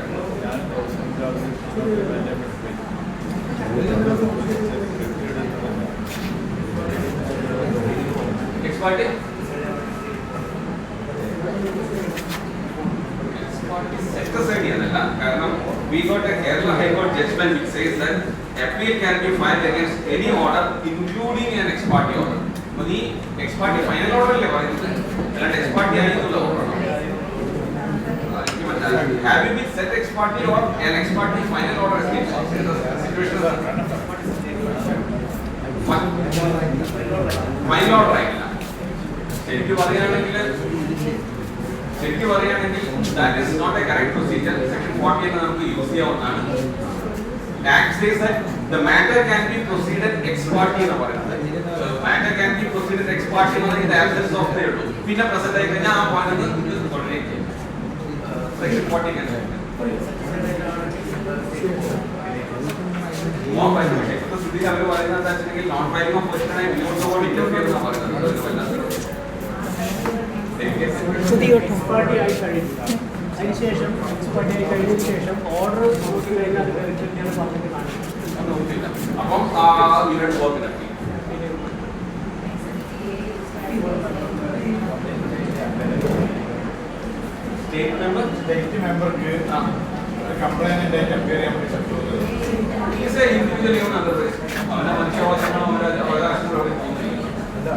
Ex parte? Exercise എന്നല്ല. കാരണം we got a Kerala High Court judgment which says that appeal can be filed against any order including an ex parte order. അപ്പോൾ ഈ ex parte final order അല്ലേ പറയുന്നത്? അല്ലാണ്ട് ex parte ആയിട്ടുള്ള order ആണോ? Have you been set ex parte or an ex parte final order has been sought? In the situation of final order ആയില്ല. ശരിക്കും പറയുകയാണെങ്കിൽ that is not a correct procedure. Section 40 എന്ന് നമുക്ക് use ചെയ്യാവുന്നതാണ്. Act says that the matter can be proceeded ex parte എന്ന് പറയുന്നത്. Matter can be proceeded ex parte എന്ന് പറയുന്നത് absence of the ഉള്ളൂ. പിന്നെ പ്രസന്റ് ആയി കഴിഞ്ഞാൽ ആ പോയിന്റ് തുടരെ സെക്ഷൻ 40 can more filing ഇപ്പൊ സ്ഥിതി അവർ പറയുന്നത് എന്താ വെച്ചിട്ടുണ്ടെങ്കിൽ നോൺ ഫൈലിംഗ് ഓഫ് ക്വസ്റ്റൻ ആയി ബിയോണ്ട് ഓൾ ഇന്റർഫിയർ എന്ന് പറയുന്നത്. എക്സ്പേർട്ടി ആയി കഴിഞ്ഞില്ല. അതിനുശേഷം എക്സ്പേർട്ടി ആയി കഴിഞ്ഞതിന് ശേഷം ഓർഡർ നോക്കി കഴിഞ്ഞാൽ അത് വെച്ചിട്ടാണ് പറഞ്ഞിട്ട് കാണിക്കുന്നത്. നോക്കില്ല. അപ്പം യൂണിറ്റ് വർക്ക് നടത്തി. സ്റ്റേറ്റ് മെമ്പർക്ക് കംപ്ലൈന്റ് ആയിട്ട് അപ്പിയർ ചെയ്യാൻ പറ്റും. ഇൻഡിവിജ്വലി അവരുടെ മനുഷ്യാവകാശങ്ങളും അവരുടെ അവകാശങ്ങളും അവിടെ തോന്നുന്നില്ല.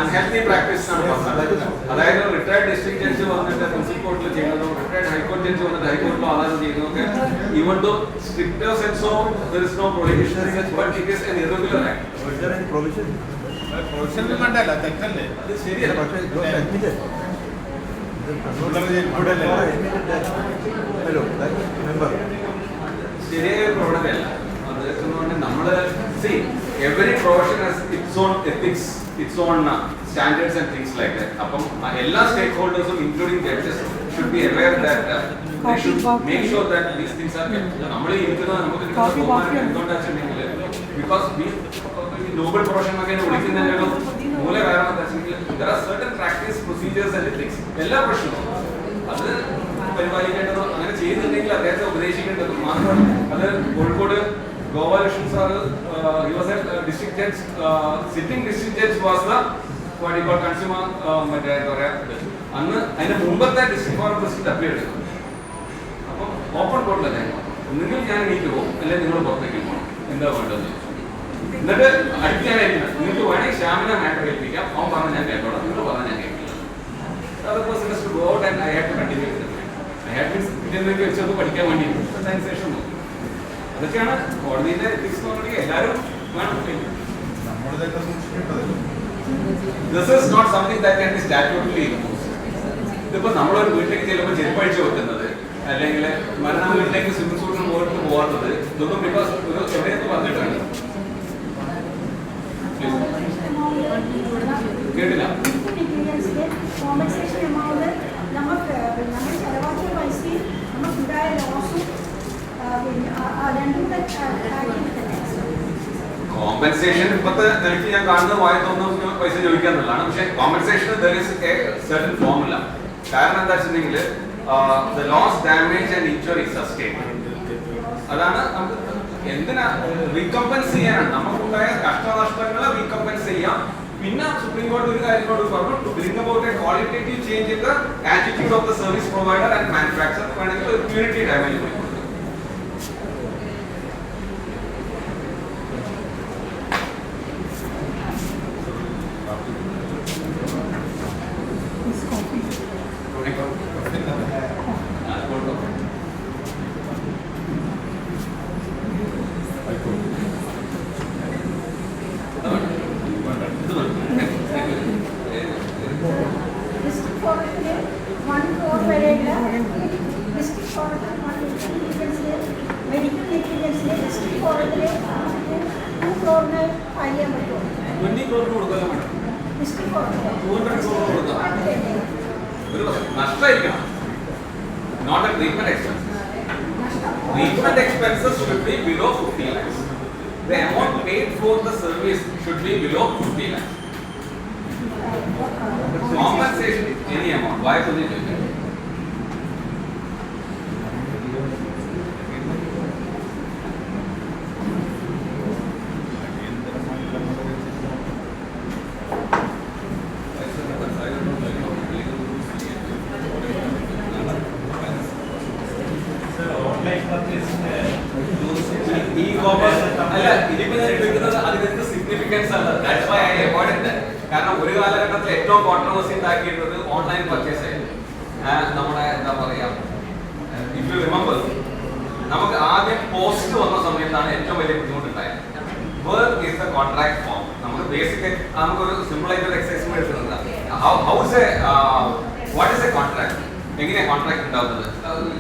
അൺഹെൽത്തി പ്രാക്ടീസ് ആണ് പറഞ്ഞത്. അതായത് റിട്ടയർഡ് ഡിസ്ട്രിക്ട് ജഡ്ജ് വന്നിട്ട് പ്രിൻസിപ്പൽ കോർട്ടിൽ ചെയ്യുന്നതും റിട്ടയർഡ് ഹൈക്കോടതി ജഡ്ജ് വന്നിട്ട് ഹൈക്കോടതിയിൽ ആധാരം ചെയ്യുന്നതൊക്കെ even though stricter sense of there is no prohibition but it is an irregular act. Professional കണ്ടല്ല തെറ്റല്ലേ? അത് ശരിയല്ല. പക്ഷേ ശരിയായ പ്രവണതയല്ല അത്. നമ്മള് see every profession has its own ethics, its own standards and things like that. അപ്പം എല്ലാ stakeholdersഉം including judges should be aware that they should make sure that these things are kept. നമ്മൾ ഇരിക്കുന്നത് നമുക്ക് എന്തുകൊണ്ടാണെന്നുണ്ടെങ്കിൽ because we നോബൽ പ്രൊഫഷൻ ഒക്കെ വിളിക്കുന്നതിനുള്ള മൂല കാരണം എന്താ വെച്ചാൽ there are certain practice procedures and ethics. എല്ലാ പ്രശ്നവും അത് പരിപാലിക്കേണ്ടതോ അങ്ങനെ ചെയ്യുന്നുണ്ടെങ്കിൽ അദ്ദേഹത്തെ ഉപദേശിക്കേണ്ടത് മാത്രം. അത് Kozhikode Gopalakrishnan sir he was a district judge, sitting district judge was the what you call consumer മറ്റേ എന്താ പറയാ അന്ന് അതിന്റെ മുമ്പത്തെ ഡിസ്ട്രിക്ട് ഫോറം പ്രസിഡന്റ് അപ്പീൽ എടുക്കും. അപ്പം ഓപ്പൺ കോർട്ടിലല്ലേ ഒന്നുകിൽ ഞാൻ എനിക്ക് പോകും അല്ലെങ്കിൽ നിങ്ങൾ പുറത്തേക്ക് പോകണം എന്താ വേണ്ടത് എന്നിട്ട് അടിക്കാനായിരിക്കണം. നിങ്ങൾക്ക് വേണമെങ്കിൽ ശ്യാമിനെ മാറ്റർ കേൾപ്പിക്കാം. അവൻ പറഞ്ഞാൽ ഞാൻ കേട്ടോളാം, നിങ്ങൾ പറഞ്ഞാൽ ഞാൻ കേൾക്കില്ല. go out and I had to continue with it. I had been ഇതിലേക്ക് വെച്ചത് പഠിക്കാൻ വേണ്ടി അതിന് ശേഷം നോക്കും. അതൊക്കെയാണ് കോടതിയുടെ എത്തിക്സ് എന്ന് പറഞ്ഞാൽ എല്ലാവരും വേണം. This is not something that can be statutorily imposed. ഇതിപ്പോൾ നമ്മളൊരു വീട്ടിലേക്ക് ചെല്ലുമ്പോൾ ചെരുപ്പഴിച്ച് വെക്കുന്നത് അല്ലെങ്കിൽ മരണ വീട്ടിലേക്ക് സ്വിമ്മിംഗ് സൂട്ടിന് പോയിട്ട് പോകാത്തത് ഇതൊന്നും ബിക്കോസ് ഒരു എവിടെയൊക്കെ പറഞ്ഞിട്ടാണ്. കേട്ടില്ല. കോമ്പൻസേഷൻ ഇപ്പോഴത്തെ നിലയ്ക്ക് ഞാൻ കാണുന്നത് വായത്തൊന്നും പൈസ ചോദിക്കാന്നുള്ളതാണ്. പക്ഷെ compensation there is a certain formula. കാരണം എന്താ വെച്ചിട്ടുണ്ടെങ്കിൽ the loss, damage and injury sustained അതാണ് നമുക്ക് എന്തിനാ റീകമ്പൻസ് ചെയ്യാനാണ്. നമുക്കുണ്ടായ കഷ്ടനഷ്ടങ്ങളെ റീകമ്പൻസ് ചെയ്യാം. പിന്നെ സുപ്രീം കോടതി ഒരു കാര്യങ്ങളോട് പറഞ്ഞു to bring about a qualitative change in the attitude of the service provider and manufacture വേണമെങ്കിൽ ഒരു പ്യൂരിറ്റി ഡാമേജ് പോയി. നഷ്ടമായിരിക്കണം. Not a treatment expenses. Treatment expenses should be below 50 lakhs. The amount paid for the service should be below 50 lakhs. Compensation is any amount. Why should it be? കാരണം ഒരു കാലഘട്ടത്തിൽ ഏറ്റവും controversy ഉണ്ടാക്കിയിരുന്നത് online purchase ആയിരുന്നു. നമ്മുടെ എന്താ പറയാ, if you remember നമുക്ക് ആദ്യം പോസ്റ്റ് വന്ന സമയത്താണ് ഏറ്റവും വലിയ ബുദ്ധിമുട്ടുണ്ടായത്. Where is the contract form. നമുക്ക് ബേസിക് നമുക്കൊരു സിമ്പിൾ ആയിട്ട് എക്സസൈസ് എടുക്കുന്നത് വാട്ട് ഈസ് എ കോൺട്രാക്ട്. എങ്ങനെയാണ് കോൺട്രാക്ട് ഉണ്ടാവുന്നത്?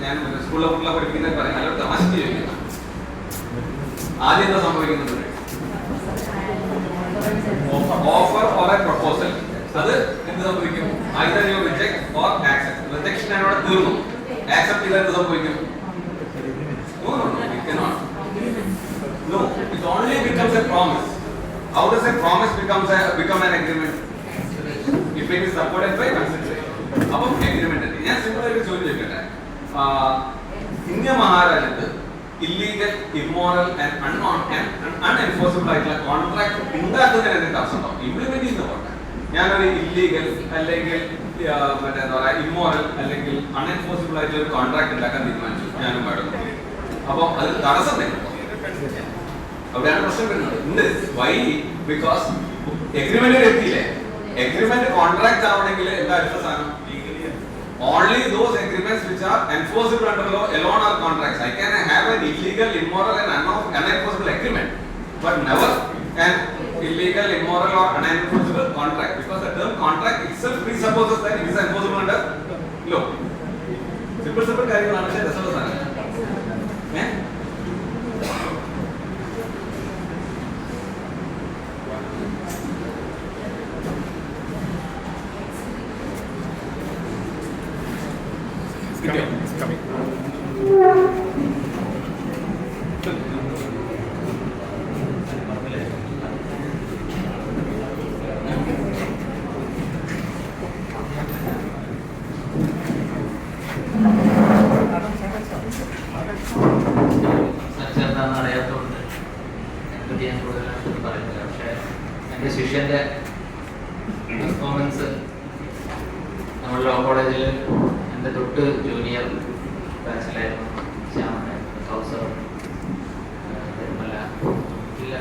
ഞാൻ സ്കൂളിലെ പഠിപ്പിക്കുന്നത് പറയാം, നല്ല തമാശക്ക് ചോദിക്കുന്നു. ആദ്യം എന്താ സംഭവിക്കുന്നത്? Offer or A proposal. അത് എന്ത് സംഭവിക്കും? either you reject or accept. Rejection അവിടെ തീർന്നു. ആക്സെപ്റ്റ് ചെയ്താൽ എന്ത് സംഭവിക്കും? No, it cannot. No, it only becomes a promise. How does a promise become an agreement? If it is supported by consideration. അപ്പം agreement എത്തി. ഞാൻ സിമ്പിൾ ആയിട്ട് ചോദ്യം ചോദിക്കട്ടെ. ഇന്ത്യ മഹാരാജ്യത്ത് ഇല്ലീഗൽ, ഇമ്മോറൽ ആൻഡ് അൺഎൻഫോഴ്സിബിൾ ആയിട്ടുള്ള കോൺട്രാക്ട് ഉണ്ടാക്കുന്നതിന് എന്തെങ്കിലും തടസ്സമുണ്ടോ? ഇംപ്ലിമെന്റ് ചെയ്യുന്ന പോലെ ഞാനൊരു ഇല്ലീഗൽ അല്ലെങ്കിൽ മറ്റേ എന്താ പറയുക ഇമ്മോറൽ അല്ലെങ്കിൽ അൺഎൻഫോഴ്സിബിൾ ആയിട്ടുള്ള ഒരു കോൺട്രാക്ട് ഉണ്ടാക്കാൻ തീരുമാനിച്ചു ഞാനും മാഡം. അപ്പോൾ അത് തടസ്സം തന്നെ അവിടെയാണ് പ്രശ്നം വരുന്നത്. വൈ? ബിക്കോസ് എഗ്രിമെന്റ് എത്തിയില്ലേ? എഗ്രിമെന്റ് കോൺട്രാക്ട് ആവണമെങ്കിൽ എന്താ അടുത്ത സാധനം? Only those agreements which are enforceable under law alone are contracts. I can have an illegal, immoral and unenforceable agreement, but never an illegal, immoral or unenforceable contract, because the term contract itself presupposes that it is enforceable under law. Simple കാര്യങ്ങളാണ്, പക്ഷേ രസമുള്ള സാധനം. It's coming. അറിയാത്തതുകൊണ്ട് എന്ത് ഞാൻ കൂടുതലായിട്ടൊന്നും പറയുന്നില്ല. പക്ഷേ എൻ്റെ ശിഷ്യൻ്റെ പെർഫോമൻസ് നമ്മുടെ ലോ കോളേജിൽ എൻ്റെ തൊട്ട് ജൂനിയർ ബാച്ചിലായിരുന്നു. ശ്യാമൻ കൗസർ തിരുമല ഇല്ല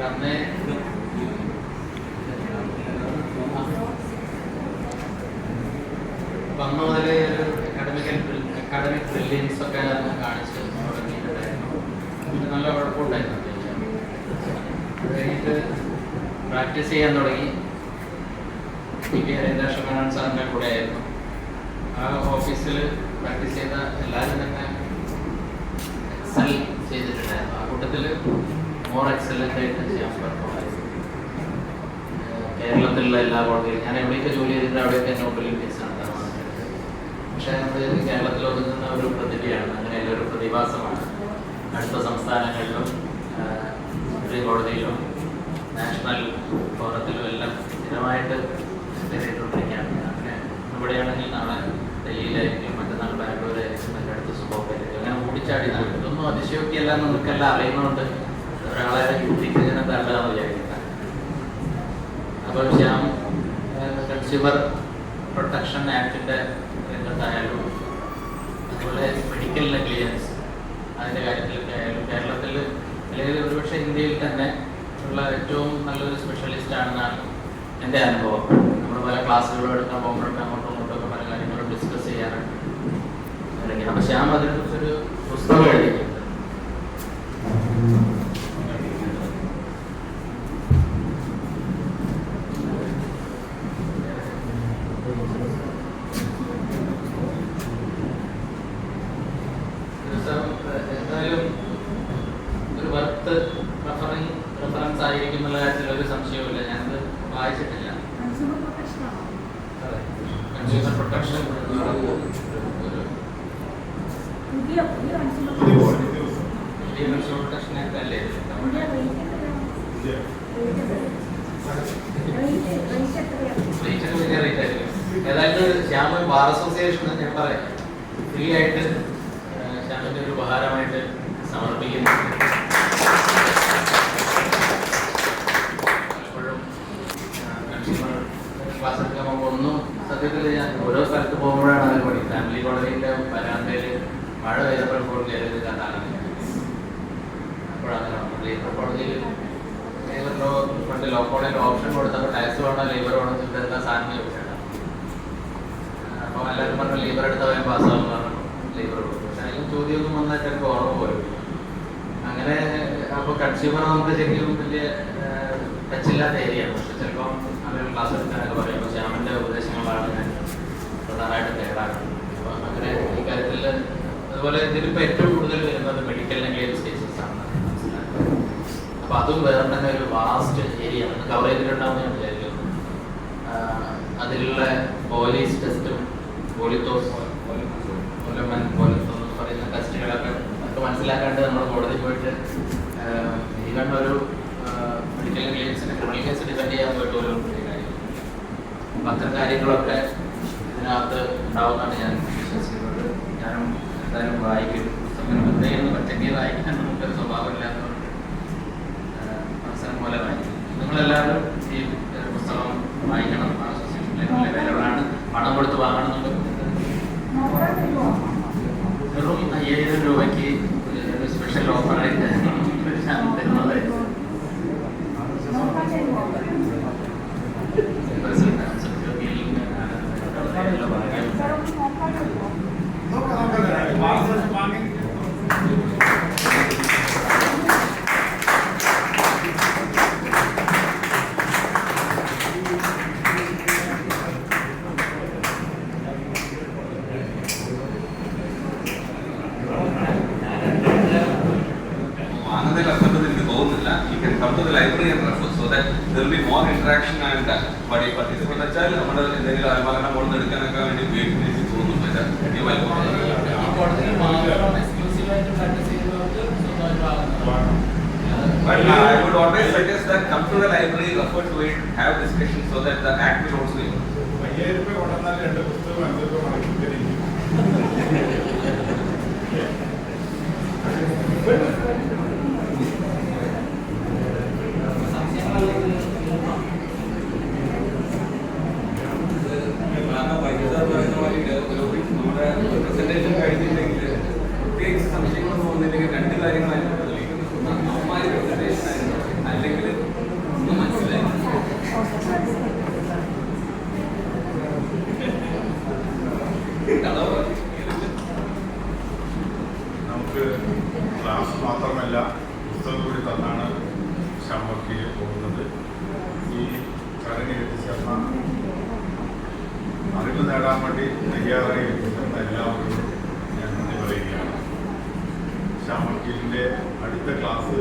അന്നേ വന്ന മുതലേ ഒരു അക്കാഡമിക് ബ്രില്യൻസ് ഒക്കെ കാണിച്ച് തുടങ്ങിയിട്ടുണ്ടായിരുന്നു. നല്ല കുഴപ്പമുണ്ടായിരുന്നു. അത് കഴിഞ്ഞിട്ട് പ്രാക്ടീസ് ചെയ്യാൻ തുടങ്ങി. Adv.Shyam സാറിൻ്റെ കൂടെ ആയിരുന്നു. ആ ഓഫീസിൽ പ്രാക്ടീസ് ചെയ്ത എല്ലാവരും തന്നെ എക്സൽ ചെയ്തിട്ടുണ്ടായിരുന്നു. ആ കൂട്ടത്തിൽ മോർ എക്സലൻ്റ് ആയിട്ട് ചെയ്യാൻ പറ്റുമായിരുന്നു. കേരളത്തിലുള്ള എല്ലാ കോളേജിലും ഞാൻ എവിടെയൊക്കെ ജോലി ചെയ്തിട്ട് അവിടെയൊക്കെ നോബൽ ഇൻഡെക്സ് ആണ് വന്നിട്ടുണ്ട്. പക്ഷേ നമ്മൾ കേരളത്തിൽ ഒതുങ്ങുന്ന ഒരു പ്രതിഭയാണ്, അങ്ങനെയുള്ള ഒരു പ്രതിഭാസമാണ്. അടുത്ത സംസ്ഥാനങ്ങളിലും സുപ്രീം കോടതിയിലും നാഷണൽ ഫോറത്തിലും എല്ലാം സ്ഥിരമായിട്ട് ചെയ്തുകൊണ്ടിരിക്കുകയാണ്. അങ്ങനെ ഇവിടെയാണെങ്കിൽ നാളെ ഡൽഹിയിലായിരിക്കും, മറ്റന്നാൾ ബാംഗ്ലൂരായിരിക്കും, എൻ്റെ അടുത്ത് സുബോക്കായിരിക്കും. അങ്ങനെ ഓടിച്ചാടി നടക്കും. ഇതൊന്നും അതിശയോക്തിയല്ല, നമുക്കെല്ലാം അറിയുന്നതുകൊണ്ട് ഒരാളെ കുട്ടിക്ക് ഇങ്ങനെ തരണമെന്ന് വിചാരിക്കുന്നത്. അപ്പോൾ ശ്യാം കൺസ്യൂമർ പ്രൊട്ടക്ഷൻ ആക്ടിൻ്റെ രംഗത്തായാലും അതുപോലെ മെഡിക്കൽ നെഗ്ലിജൻസ് അതിൻ്റെ കാര്യത്തിലൊക്കെ ആയാലും കേരളത്തിൽ അല്ലെങ്കിൽ ഒരുപക്ഷെ ഇന്ത്യയിൽ തന്നെ ഉള്ള ഏറ്റവും നല്ലൊരു സ്പെഷ്യലിസ്റ്റ് ആണെന്നാണ് എൻ്റെ അനുഭവം. നമ്മൾ പല ക്ലാസ്സുകളും എടുക്കാൻ പോകുമ്പോഴൊക്കെ അങ്ങോട്ടും ഇങ്ങോട്ടൊക്കെ പല കാര്യങ്ങളും ഡിസ്കസ് ചെയ്യാറുണ്ട്. അപ്പോൾ ശ്യാം അതിനെക്കുറിച്ചൊരു പുസ്തകം എഴുതിയിട്ടുണ്ട്. എന്തായാലും ഒരു വർത്ത് റെഫറൻസ് ആയിരിക്കും എന്നുള്ള കാര്യത്തിൽ ഒരു സംശയവുമില്ല. ഞാനത് വായിച്ചിട്ടില്ല. കൺസ്യൂമർ പ്രൊട്ടക്ഷൻ പ്രൊട്ടക്ഷൻ ആക്ട് അല്ലേ? വലിയ റേറ്റ് ആയിരിക്കും. ഏതായാലും ശ്യാമ ബാർ അസോസിയേഷൻ ഞാൻ പറയാം ഫ്രീ ആയിട്ട് ശ്യാമിൻ്റെ ഒരു ഉപഹാരമായിട്ട് സമർപ്പിക്കുന്നു. പലപ്പോഴും കൺസ്യൂമർ ക്ലാസ് എടുക്കാൻ പോകുമ്പോൾ ഒന്നും സത്യത്തിൽ ഞാൻ ഓരോ സ്ഥലത്ത് പോകുമ്പോഴാണ് അത് പഠി ഫാമിലി കോളേജിൻ്റെ വരാന്തയിൽ മഴ പെയ്തപ്പോൾ പോലും കയറിയത് കണ്ടാണ്. അപ്പോഴങ്ങനെ ലേബർ കോളേജിൽ ലേബർ ലോ പണ്ട് ലോ കോളേജിൽ ഓപ്ഷൻ കൊടുത്തപ്പോൾ ടാക്സ് വേണോ ലേബർ വേണോ ചിന്ത എല്ലാ സാധനം ചോദിച്ചാണ്. അപ്പോൾ എല്ലാവരും പറഞ്ഞു ലേബർ എടുത്തവൻ പാസ്സാവും പറഞ്ഞു ലേബർ കൊടുക്കും. പക്ഷെ അതിലും ചോദ്യമൊന്നും വന്നിട്ട് എനിക്ക് ഓർമ്മ പോലും. അങ്ങനെ അപ്പോൾ കൺസ്യൂമർ നമുക്ക് ശരിക്കും വലിയ ടച്ചില്ലാത്ത ഏരിയയാണ്. പക്ഷെ ചിലപ്പോൾ അവർ ക്ലാസ് എടുക്കാനൊക്കെ പറയുമ്പോൾ ശ്യാം അതുപോലെ ഇതിലിപ്പോൾ ഏറ്റവും കൂടുതൽ വരുന്നത് മെഡിക്കൽ നെഗ്ലിജൻസ് കേസസ് ആണ് മനസ്സിലാക്കുന്നത്. അപ്പോൾ അതും വേറെ തന്നെ ഒരു വാസ്റ്റ് ഏരിയ ആണ്, കവർ ചെയ്തിട്ടുണ്ടാവുന്ന ഞാൻ വിചാരിക്കുന്നു. അതിലുള്ള പോലീസ് ടെസ്റ്റും പോളിത്തോസ് പറയുന്ന ടെസ്റ്റുകളൊക്കെ നമുക്ക് മനസ്സിലാക്കാണ്ട് നമ്മൾ കോടതി പോയിട്ട് ഈവൻ ഒരു മെഡിക്കൽ നെഗ്ലിജൻസിന്റെ ക്രിമിനൽ കേസ് ഡിഫെൻഡ് ചെയ്യാൻ പോയിട്ട് ഒരു കാര്യം. അപ്പം അത്തരം കാര്യങ്ങളൊക്കെ ഇതിനകത്ത് ഉണ്ടാവുന്നതാണ് ഞാൻ വിശ്വസിക്കുന്നത്. ഞാനും എന്തായാലും വായിക്കും, പുസ്തകം എന്തെങ്കിലും പറ്റെങ്കിൽ വായിക്കാൻ നമുക്കൊരു സ്വഭാവമില്ല എന്നുകൊണ്ട് അവസരം പോലെ വായിക്കും. നിങ്ങളെല്ലാവരും ഈ പുസ്തകം വായിക്കണം. വിലകളാണ്, പണം കൊടുത്ത് വാങ്ങണമെന്നുണ്ട്. വെറും 5000 രൂപയ്ക്ക് ഒരു special ഓഫറായിട്ട് തരുന്നതായിരുന്നു. Come to the library and refer so that there will be more interaction and participate. വെച്ചാൽ നമ്മുടെ എന്തെങ്കിലും ആത്മാകരണം കൊണ്ട് എടുക്കാനൊക്കെ വേണ്ടി ഉപയോഗിക്കുന്ന തോന്നുന്നു. But I would always suggest that come to the library, refer to it, have discussion so that the act will also be. 5000 രൂപ കൊണ്ടുവന്നാൽ 2 പുസ്തകം 5 രൂപ വാങ്ങിക്കും. നമ്മുടെ പ്രസന്റേഷൻ കഴിഞ്ഞില്ലെങ്കിൽ പ്രത്യേകിച്ച് സംശയങ്ങളൊന്നും വന്നില്ലെങ്കിൽ 2 കാര്യങ്ങളായിരുന്നു. അമ്മമാര് പ്രസന്റേഷൻ ആയിരുന്നു, അല്ലെങ്കിൽ ഒന്നും മനസ്സിലായി. നമുക്ക് ക്ലാസ് മാത്രമല്ല പുസ്തകം കൂടി തന്നാണ് ശ്യാമക്ക് പോകുന്നത്. ഈ ചടങ്ങിൽ എത്തിച്ചേർന്ന അറിവ് നേടാൻ വേണ്ടി തയ്യാറായി എത്തിച്ചേർന്ന എല്ലാവരോടും ഞാൻ നന്ദി പറയുകയാണ്. ശ്യാമക്കിൻ്റെ അടുത്ത ക്ലാസ്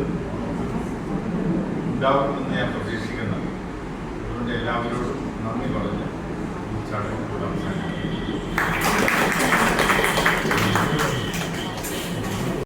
ഉണ്ടാകുമെന്ന് ഞാൻ പ്രതീക്ഷിക്കുന്നുണ്ട്. അതുകൊണ്ട് എല്ലാവരോടും നന്ദി പറഞ്ഞ് ഈ ചടങ്ങ് അവസാനിപ്പിക്കുന്നു.